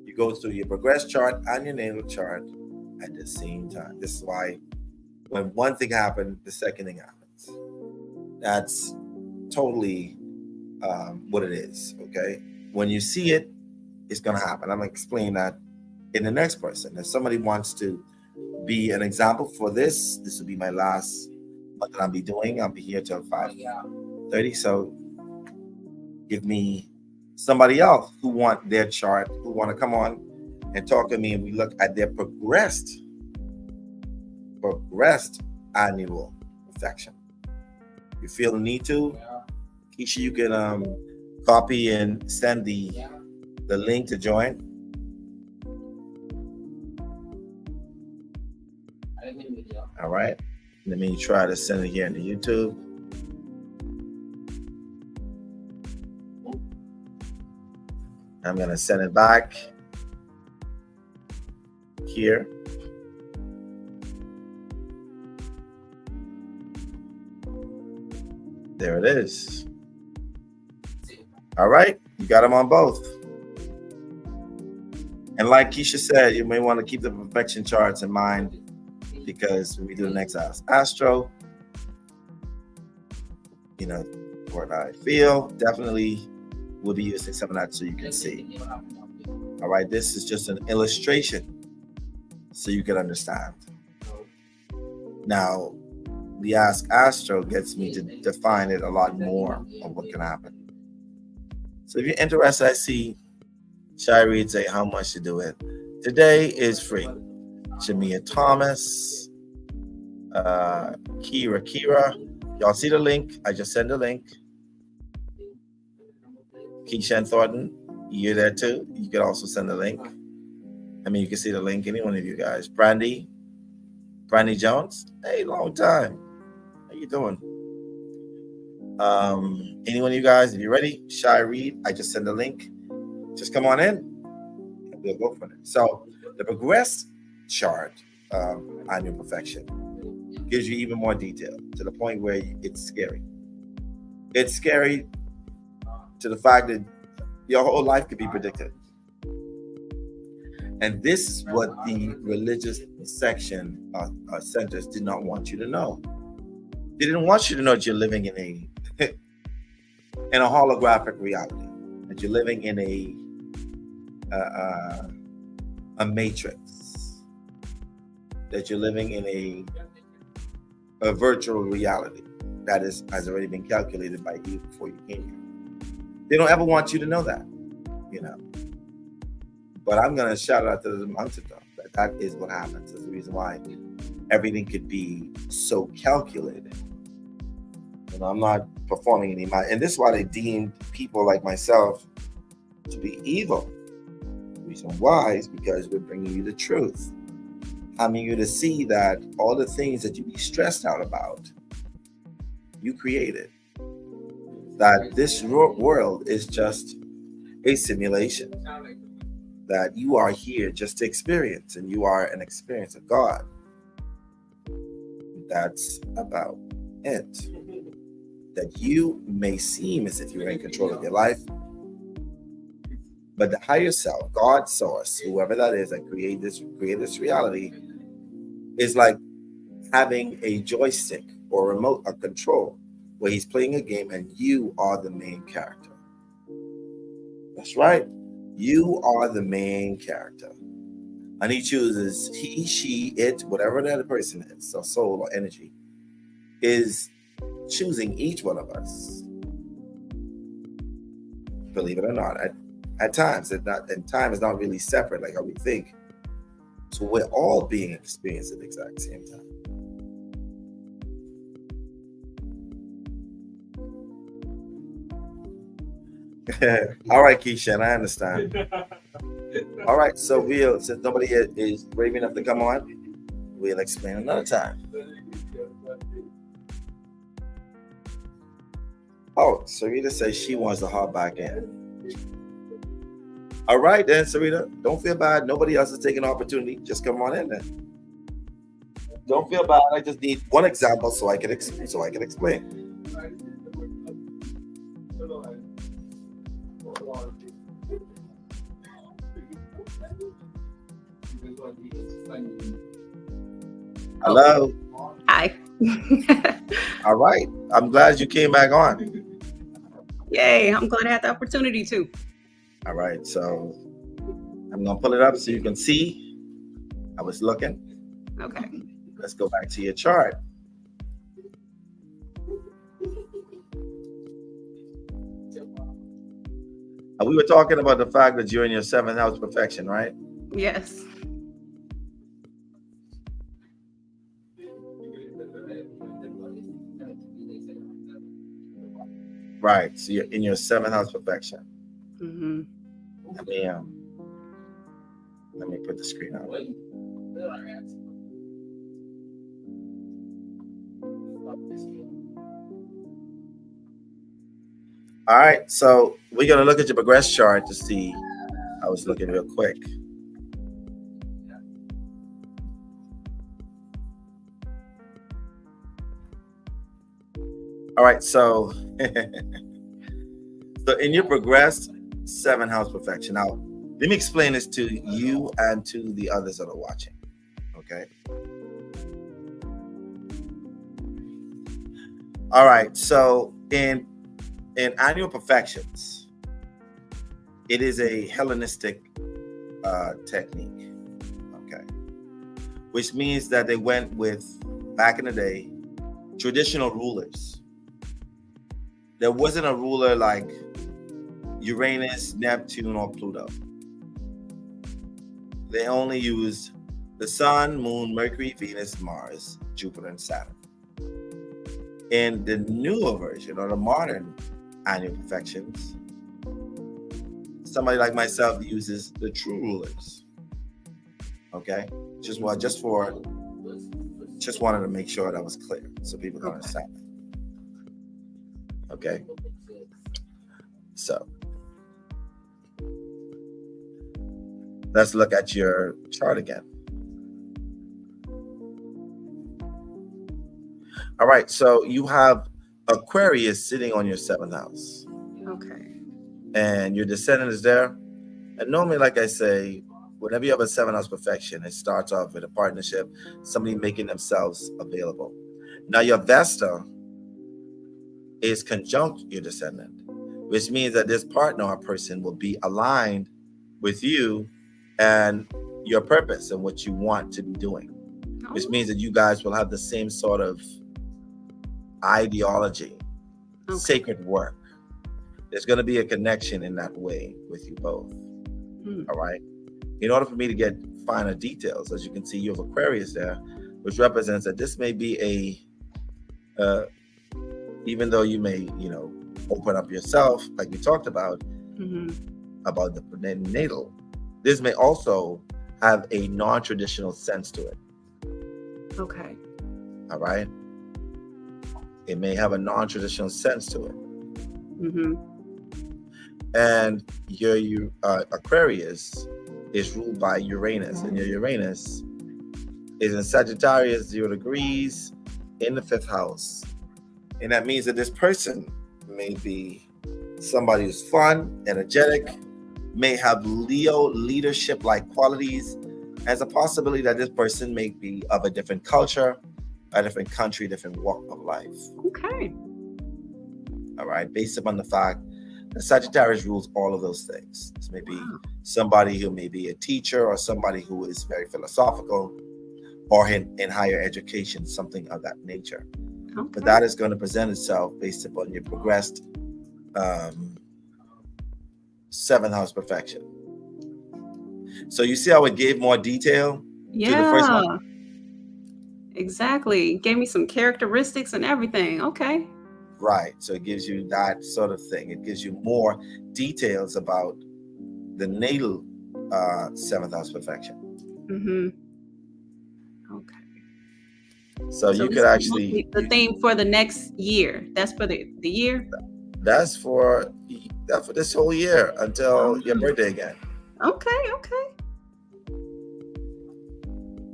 You go through your progress chart and your natal chart at the same time. This is why when one thing happens, the second thing happens. That's totally what it is, okay? When you see it, it's going to happen. I'm going to explain that in the next person. If somebody wants to be an example for this will be my last one that I'll be doing. I'll be here till 5:30. So give me somebody else who want their chart, who want to come on and talk to me, and we look at their progressed annual perfection. You feel the need to, Keisha, you can copy and send the link to join. All right. Let me try to send it here into YouTube. I'm going to send it back here. There it is. All right. You got them on both. And like Keisha said, you may want to keep the perfection charts in mind, because when we do the next astro, what I feel. Definitely will be using some of that so you can see. All right, this is just an illustration so you can understand. Now, the Ask Astro gets me to define it a lot more of what can happen. So if you're interested, I see Shy Reed say how much to do it. Today is free. Jamia Thomas, Kira. Y'all see the link? I just sent the link. Keisha Thornton, you're there too. You can also send the link. I mean, you can see the link, any one of you guys. Brandy Jones, hey, long time. How you doing? Any one of you guys, if you're ready, Shy Reed, I just send the link. Just come on in and we'll go from it. So the progress chart, annual perfection, gives you even more detail to the point where it's scary. It's scary to the fact that your whole life could be predicted. And this is what the religious section centers did not want you to know. They didn't want you to know that you're living in a holographic reality, that you're living in a matrix, that you're living in a virtual reality that has already been calculated by you before you came here. They don't ever want you to know that, But I'm going to shout out to the mountaintop that is what happens. That's the reason why everything could be so calculated. I'm not performing any mind. And this is why they deemed people like myself to be evil. The reason why is because we're bringing you the truth. Having you to see that all the things that you be stressed out about, you created. That this world is just a simulation. That you are here just to experience, and you are an experience of God. That's about it. That you may seem as if you're in control of your life, but the higher self, God source, whoever that is that created this reality, is like having a joystick or remote, a control, where he's playing a game and you are the main character. That's right. You are the main character. And he chooses he, she, it, whatever the other person is, so soul or energy, is choosing each one of us. Believe it or not, at times, and time is not really separate like how we think. So we're all being experienced at the exact same time. All right, Keisha, I understand. All right, so since nobody is brave enough to come on, we'll explain another time. Oh, Sarita says she wants to hop back in. All right, then, Sarita, don't feel bad. Nobody else is taking the opportunity. Just come on in then. Don't feel bad. I just need one example so I can explain. Hello. Hi. All right. I'm glad you came back on. Yay. I'm glad I had the opportunity to. All right. So I'm going to pull it up so you can see. I was looking. Okay. Let's go back to your chart. We were talking about the fact that you're in your 7th house perfection, right? Yes. Right. So you're in your 7th house perfection. Mm-hmm. Let me put the screen on. All right, so we're gonna look at your progress chart to see. I was looking real quick. All right, so so in your progress 7th house perfection. Now, let me explain this to you and to the others that are watching. Okay. All right, so In annual perfections, it is a Hellenistic technique, okay, which means that they went with, back in the day, traditional rulers. There wasn't a ruler like Uranus, Neptune, or Pluto. They only used the Sun, Moon, Mercury, Venus, Mars, Jupiter, and Saturn. In the newer version, or the modern annual perfections, somebody like myself uses the true rulers. Okay, just wanted to make sure that was clear so people can understand. Okay, so let's look at your chart again. All right, so you have Aquarius sitting on your 7th house. Okay. And your descendant is there. And normally, like I say, whenever you have a 7th house perfection, it starts off with a partnership, somebody making themselves available. Now, your Vesta is conjunct your descendant, which means that this partner or person will be aligned with you and your purpose and what you want to be doing, which means that you guys will have the same sort of ideology, sacred work. There's going to be a connection in that way with you both. All right. In order for me to get finer details, as you can see, you have Aquarius there, which represents that this may be even though you may, open up yourself, like we talked about the natal, this may also have a non-traditional sense to it. Okay. All right. It may have a non-traditional sense to it. And your Aquarius is ruled by Uranus, and your Uranus is in Sagittarius, 0 degrees, in the 5th house. And that means that this person may be somebody who's fun, energetic, may have Leo leadership-like qualities. There's a possibility that this person may be of a different culture, a different country, different walk of life. Okay. All right, based upon the fact that Sagittarius rules all of those things. This may be somebody who may be a teacher, or somebody who is very philosophical, or in higher education, something of that nature. Okay. But that is going to present itself based upon your progressed 7th house perfection. So you see how it gave more detail to the first one? Exactly. Gave me some characteristics and everything. Okay. Right. So it gives you that sort of thing. It gives you more details about the natal 7th house perfection. Okay. So you could actually the theme for the next year. That's for the year. That's for this whole year until your birthday again. Okay.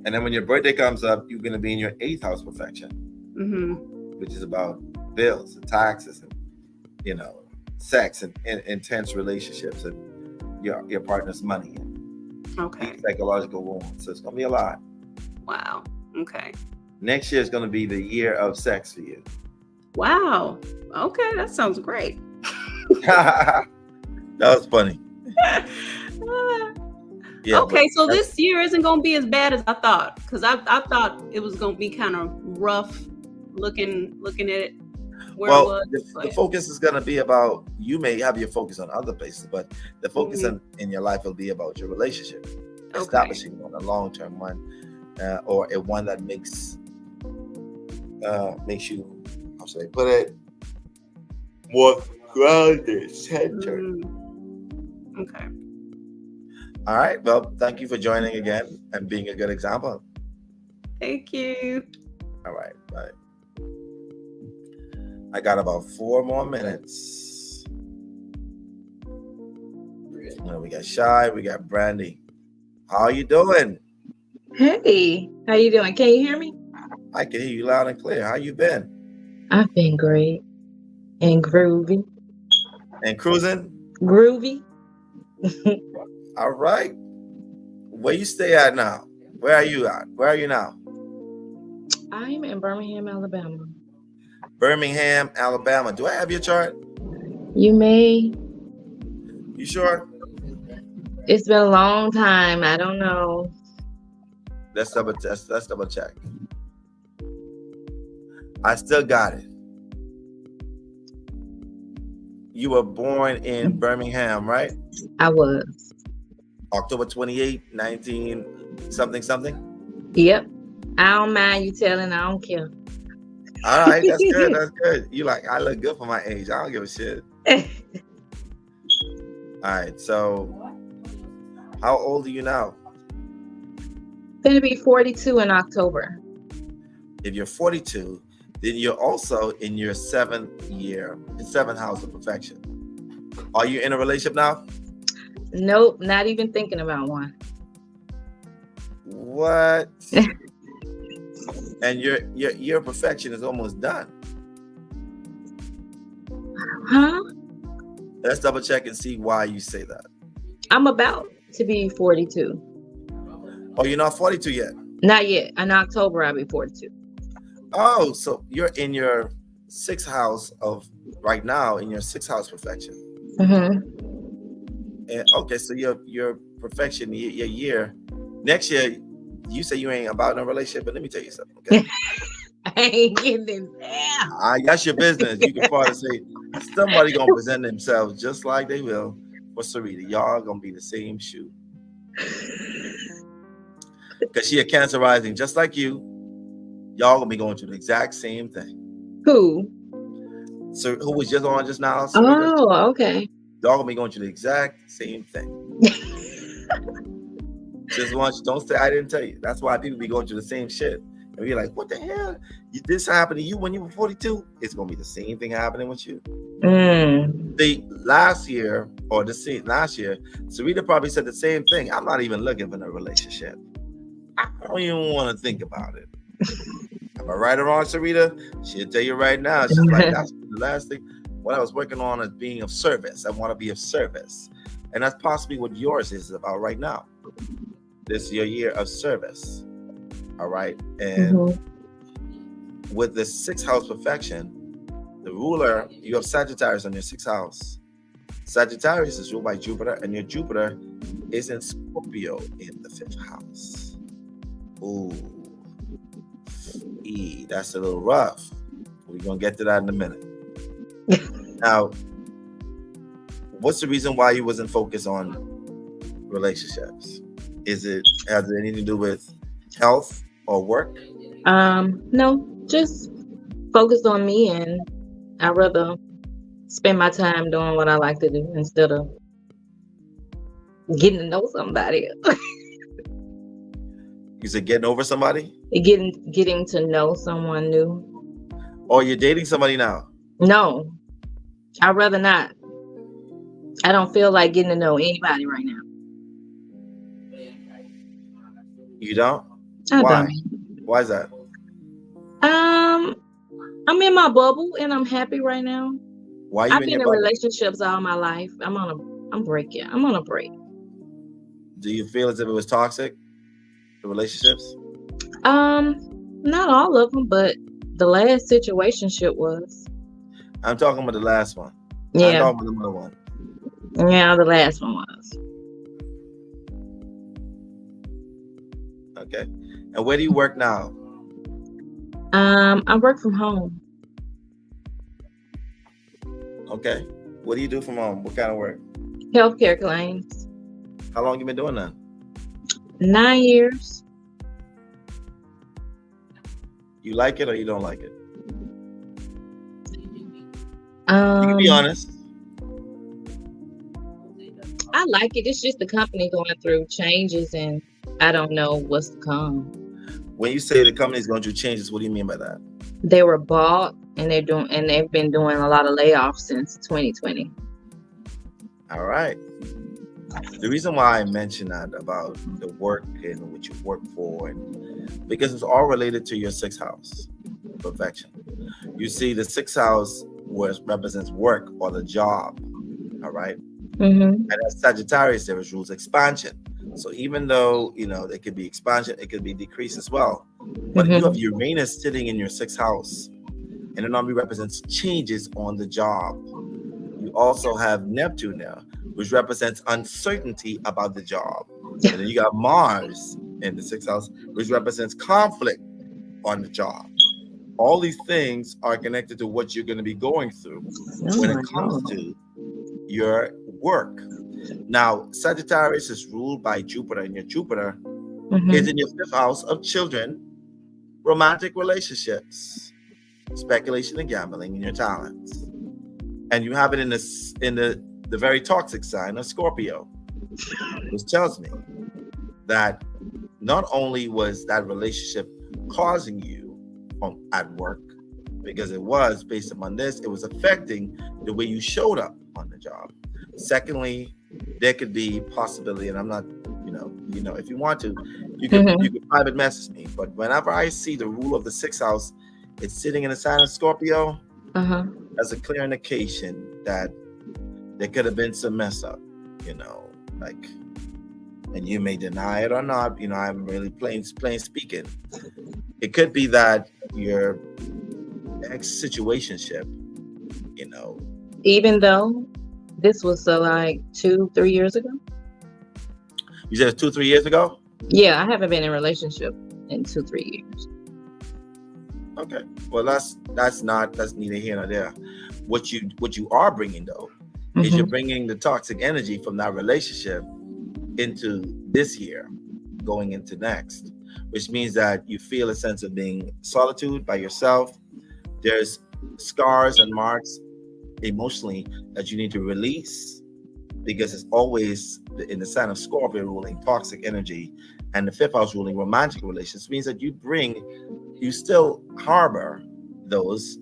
And then when your birthday comes up, you're going to be in your 8th house perfection, which is about bills and taxes and sex and intense relationships and your partner's money and deep psychological wounds. So it's going to be a lot. Wow. Okay. Next year is going to be the year of sex for you. Wow. Okay, that sounds great. That was funny. Yeah, okay, so this year isn't going to be as bad as I thought, because I thought it was going to be kind of rough looking at it. The focus is going to be about, you may have your focus on other places, but the focus in your life will be about your relationship, establishing one, a long-term one, or a one that makes you, how should I put it, more grounded, centered. Okay. All right. Well, thank you for joining again and being a good example. Thank you. All right. Bye. I got about 4 more minutes. We got Shy. We got Brandy. How are you doing? Hey, how you doing? Can you hear me? I can hear you loud and clear. How you been? I've been great and groovy. And cruising? Groovy. All right. Where you stay at now? Where are you at? Where are you now? I'm in Birmingham, Alabama. Birmingham, Alabama. Do I have your chart? You may. You sure? It's been a long time. I don't know. Let's double check. I still got it. You were born in Birmingham, right? I was. October 28, 19 something. Yep. I don't mind you telling. I don't care. All right, that's good. That's good. You like, I look good for my age. I don't give a shit. All right, so how old are you now? Gonna be 42 in October. If you're 42, then you're also in your seventh house of perfection. Are you in a relationship now? Nope, not even thinking about one. What? And your perfection is almost done. Huh? Let's double check and see why you say that. I'm about to be 42. Oh, you're not 42 yet? Not yet. In October, I'll be 42. Oh, so you're in your sixth house of right now in your sixth house perfection. Mm-hmm. And okay, so your perfection, your year next year. You say you ain't about no relationship, but let me tell you something. Okay, I ain't getting this down. that's your business. You can probably say somebody gonna present themselves just like they will for Sarita. Y'all gonna be the same shoe because she a Cancer rising just like you. Y'all gonna be going through the exact same thing. Who? So who was just on just now? Sarita? Oh, okay. Y'all gonna be going through the exact same thing. Just want you, don't say I didn't tell you. That's why people be going through the same shit. And be like, what the hell? This happened to you when you were 42? It's gonna be the same thing happening with you. The last year, Sarita probably said the same thing. I'm not even looking for a relationship. I don't even want to think about it. Am I right or wrong, Sarita? She'll tell you right now. She's like, that's the last thing. What I was working on is being of service. I want to be of service. And that's possibly what yours is about right now. This is your year of service. All right. And with the sixth house perfection, the ruler, you have Sagittarius on your sixth house. Sagittarius is ruled by Jupiter, and your Jupiter is in Scorpio in the fifth house. Ooh. That's a little rough. We're going to get to that in a minute. Now, what's the reason why you wasn't focused on relationships? Has it anything to do with health or work? No, just focused on me, and I'd rather spend my time doing what I like to do instead of getting to know somebody. You said getting over somebody? Getting to know someone new. Or you're dating somebody now? No, I'd rather not. I don't feel like getting to know anybody right now. You don't? I Why? don't. Why is that? I'm in my bubble and I'm happy right now. Why are you I've in been your in bubble? relationships all my life. I'm on a break. Do you feel as if it was toxic? The relationships? Not all of them, but the last situationship was. I'm talking about the last one. Yeah. I'm talking about the other one. Yeah, the last one was. Okay. And where do you work now? I work from home. Okay. What do you do from home? What kind of work? Healthcare claims. How long you been doing that? 9 years. You like it or you don't like it? You can be honest. I like it. It's just the company going through changes and I don't know what's to come. When you say the company's going through changes, what do you mean by that? They were bought and they've been doing a lot of layoffs since 2020. All right. The reason why I mentioned that about the work and what you work for, because it's all related to your sixth house, perfection. You see, the sixth house represents work or the job. All right. And as Sagittarius, there is rules expansion. So even though, there could be expansion, it could be decrease as well. But you have Uranus sitting in your sixth house. and it normally represents changes on the job. You also have Neptune there, which represents uncertainty about the job. And then you got Mars in the 6th house, which represents conflict on the job. All these things are connected to what you're going to be going through when it comes to your work. Now, Sagittarius is ruled by Jupiter, and your Jupiter is in your 5th house of children, romantic relationships, speculation and gambling, and your talents. And you have it in the very toxic sign of Scorpio, which tells me that not only was that relationship causing you at work, because it was based upon this, it was affecting the way you showed up on the job. Secondly, there could be possibility, and I'm not, if you want to, you can private message me. But whenever I see the rule of the 6th house, it's sitting in the sign of Scorpio, that's a clear indication that there could have been some mess up, and you may deny it or not. I'm really plain speaking. It could be that your ex-situationship, Even though this was like 2-3 years ago. You said 2-3 years ago? Yeah, I haven't been in a relationship in 2-3 years. Okay. Well, that's neither here nor there. What you are bringing though is you're bringing the toxic energy from that relationship into this year, going into next, which means that you feel a sense of being solitude by yourself. There's scars and marks emotionally that you need to release, because it's always in the sign of Scorpio ruling toxic energy, and the 5th house ruling romantic relations, means that you still harbor those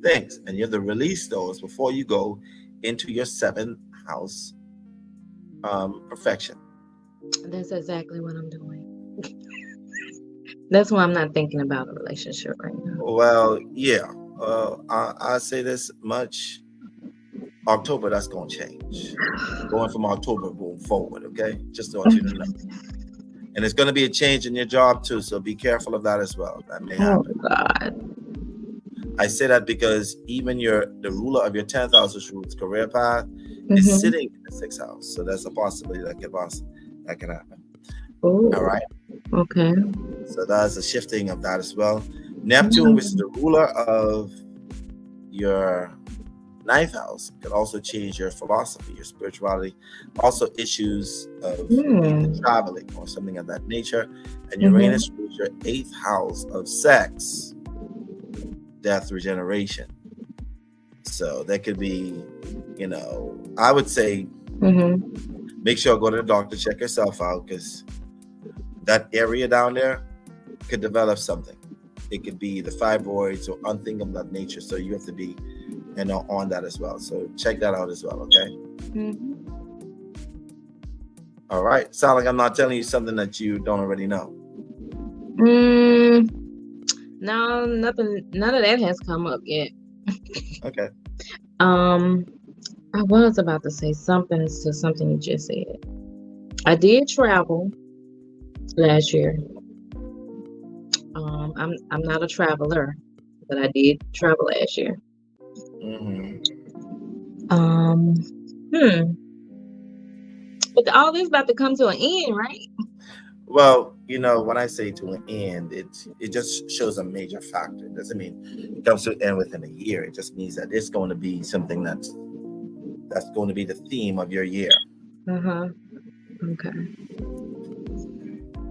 things, and you have to release those before you go into your 7th house perfection. That's exactly what I'm doing. That's why I'm not thinking about a relationship right now. Well, yeah. I say this much. October, that's going to change. Going from October going forward, okay? Just want you to know. And it's going to be a change in your job too, so be careful of that as well. That may happen. Oh, God. I say that because even the ruler of your 10th house, which rules career path, is sitting in the 6th house. So there's a possibility that can happen. Ooh. All right? Okay. So that's a shifting of that as well. Neptune, which is the ruler of your 9th house, could also change your philosophy, your spirituality, also issues of traveling or something of that nature. And Uranus rules your 8th house of sex, death, regeneration. So that could be, I would say, make sure go to the doctor, check yourself out, because that area down there could develop something. It could be the fibroids or unthinkable of that nature. So you have to be, on that as well. So check that out as well, okay? All right. Sound like I'm not telling you something that you don't already know. No, nothing. None of that has come up yet. Okay. I was about to say something to something you just said. I did travel last year. I'm not a traveler, but I did travel last year. But all this about to come to an end, right? Well, when I say to an end, it just shows a major factor. It doesn't mean it comes to an end within a year. It just means that it's going to be something that's going to be the theme of your year. Okay.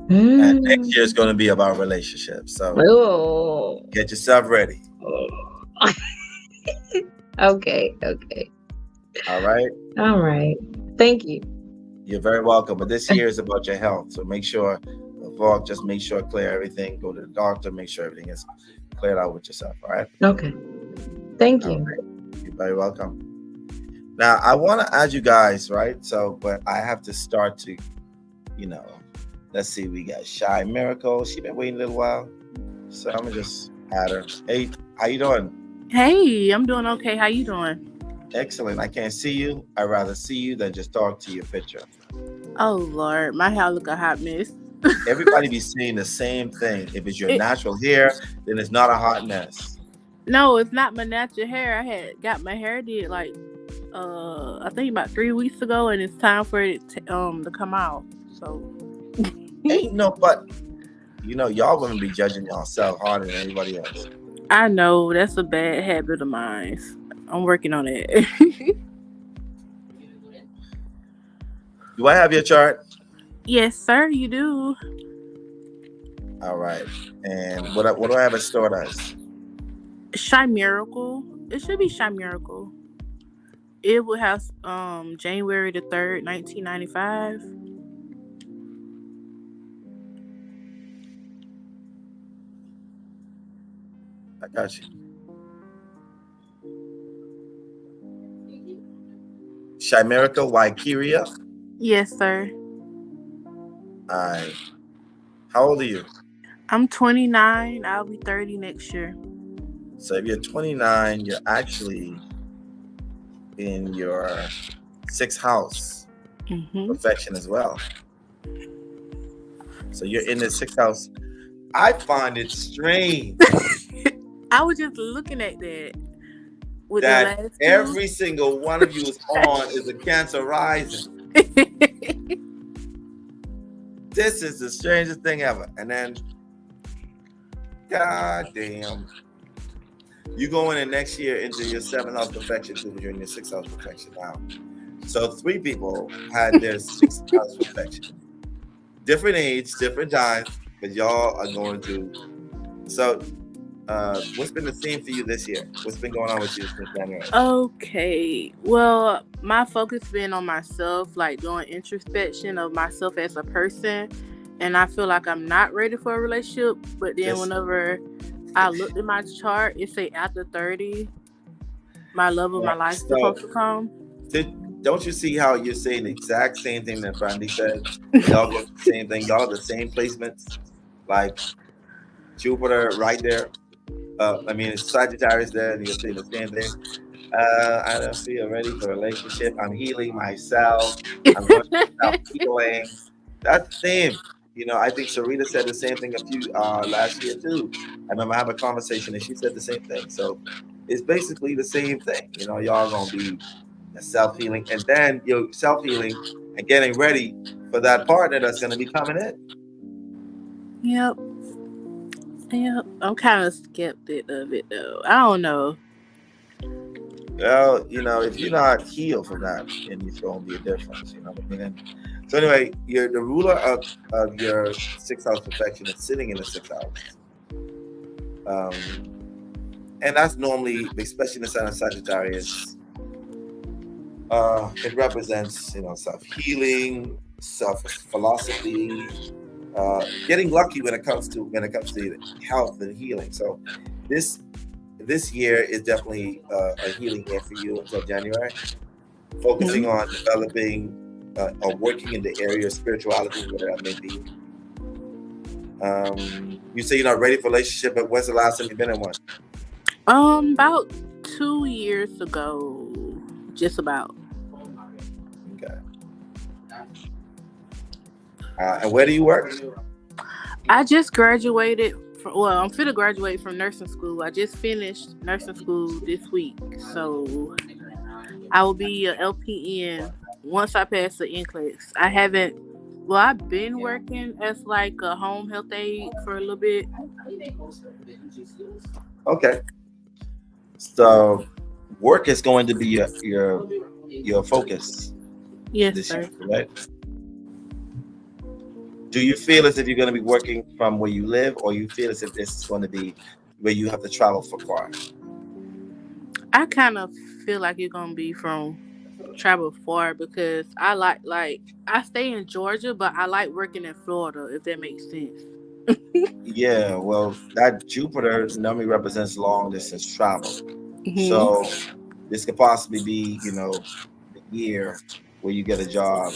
And next year is going to be about relationships. So get yourself ready. Okay. All right. Thank you. You're very welcome. But this year is about your health. So make sure, clear everything. Go to the doctor. Make sure everything is cleared out with yourself. All right. Okay. Thank you. Right. You're very welcome. Now, I want to add you guys, right? So, but I have to start to, let's see. We got Shy Miracle. She been waiting a little while. So I'm going to just add her. Hey, how you doing? Hey, I'm doing okay. How you doing? Excellent. I can't see you. I'd rather see you than just talk to your picture. Oh, Lord. My hair look a hot mess. Everybody be saying the same thing. If it's your natural hair, then it's not a hot mess. No, it's not my natural hair. I had got my hair did like I think about 3 weeks ago, and it's time for it to come out. So Ain't no, but y'all women be judging yourself harder than anybody else. I know that's a bad habit of mine. I'm working on it. Do I have your chart? Yes, sir, you do. All right. And what do I have it stored as? Shy Miracle. It should be Shy Miracle. It will have January the 3rd, 1995. I got you. Chimerica Waikeria. Yes, sir. All right. How old are you? I'm 29. I'll be 30 next year. So if you're 29, you're actually in your 6th house, perfection as well. So you're in the 6th house. I find it strange. I was just looking at that. With that the last every single one of you is a Cancer rising. This is the strangest thing ever. And then, god damn, you going in next year into your 7th house perfection too, but you're in your 6th house perfection now. So 3 people had their 6th house perfection. Different age, different times, but y'all are going through. So what's been the theme for you this year? What's been going on with you since January? Okay. Well, my focus been on myself, like doing introspection of myself as a person. And I feel like I'm not ready for a relationship. But then whenever I looked at my chart, it say after 30, my love of my life is supposed to come. Don't you see how you're saying the exact same thing that Brandy said? Y'all get the same thing. Y'all the same placements. Like Jupiter right there. It's Sagittarius there, and you're saying the same thing. I don't feel ready for a relationship. I'm healing myself. I'm going to healing. That's the same. I think Sarita said the same thing a few last year too. I remember having a conversation and she said the same thing. So it's basically the same thing. Y'all gonna be self-healing, and then you're self-healing and getting ready for that partner that's gonna be coming in. Yep. I'm kind of skeptic of it though. I don't know. Well, if you're not healed from that, then it's gonna be a difference. You know what I mean? So anyway, you're the ruler of your 6th house perfection is sitting in the 6th house. And that's normally, especially in the sign of Sagittarius, it represents, self-healing, self-philosophy, getting lucky when it comes to health and healing. So this year is definitely a healing year for you until January, focusing on developing or working in the area of spirituality, whatever that may be. You say you're not ready for a relationship, but when's the last time you've been in one? About 2 years ago, just about. Okay. And where do you work? I just graduated I'm finna graduate from nursing school. I just finished nursing school this week, so I will be a LPN once I pass the NCLEX. I've been working as like a home health aide for a little bit. Okay. So work is going to be your focus. Yes, sir. Year, right? Do you feel as if you're going to be working from where you live, or you feel as if this is going to be where you have to travel for far? I kind of feel like it's going to be from travel far, because I like I stay in Georgia, but I like working in Florida, if that makes sense. Yeah, well, that Jupiter normally represents long distance travel. So this could possibly be, the year where you get a job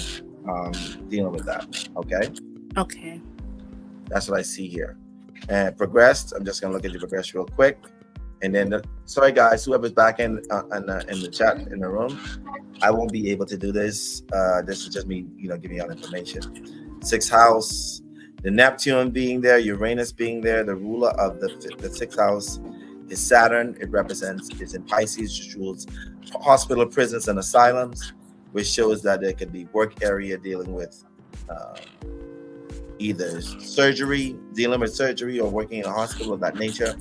dealing with that. Okay. That's what I see here. And progressed. I'm just gonna look at your progress real quick. And then, sorry guys, whoever's back in the chat in the room, I won't be able to do this. This is just me, giving y'all information. 6th house, the Neptune being there, Uranus being there, the ruler of the 6th house is Saturn. It represents, is in Pisces, which rules hospital, prisons, and asylums, which shows that there could be work area dealing with either surgery, dealing with surgery, or working in a hospital of that nature.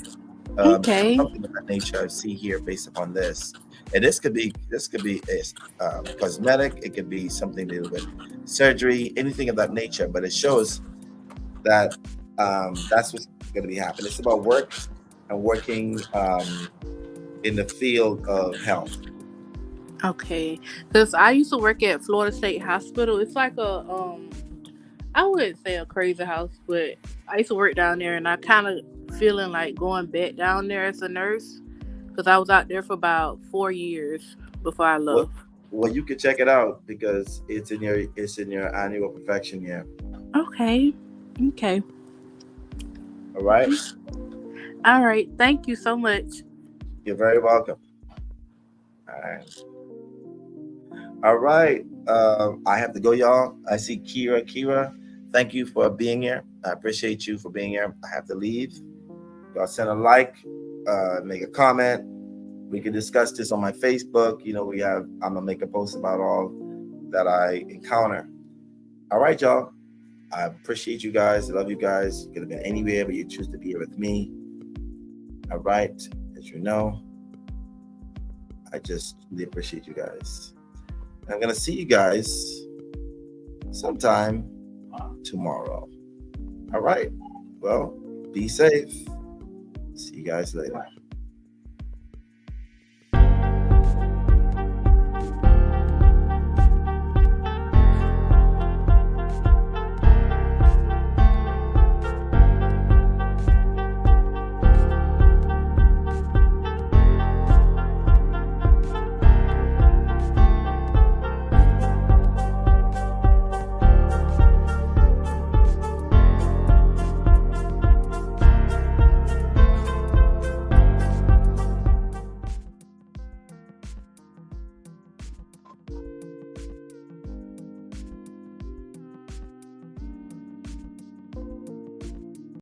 Okay. Something of that nature I see here based upon this. And this could be cosmetic. It could be something to do with surgery, anything of that nature. But it shows that that's what's going to be happening. It's about work and working in the field of health. Okay, because I used to work at Florida State Hospital. It's like a I wouldn't say a crazy house, but I used to work down there, and I kind of feeling like going back down there as a nurse because I was out there for about 4 years before I left. Well, you can check it out because it's in your annual perfection year. Okay. All right. All right. Thank you so much. You're very welcome. All right. I have to go, y'all. I see Kira. Kira, thank you for being here. I appreciate you for being here. I have to leave. Y'all send a like, make a comment. We can discuss this on my Facebook. You know, I'm gonna make a post about all that I encounter. All right, y'all. I appreciate you guys. I love you guys. You could have been anywhere, but you choose to be here with me. All right. As you know, I just really appreciate you guys. I'm going to see you guys sometime tomorrow. All right. Well, be safe. See you guys later.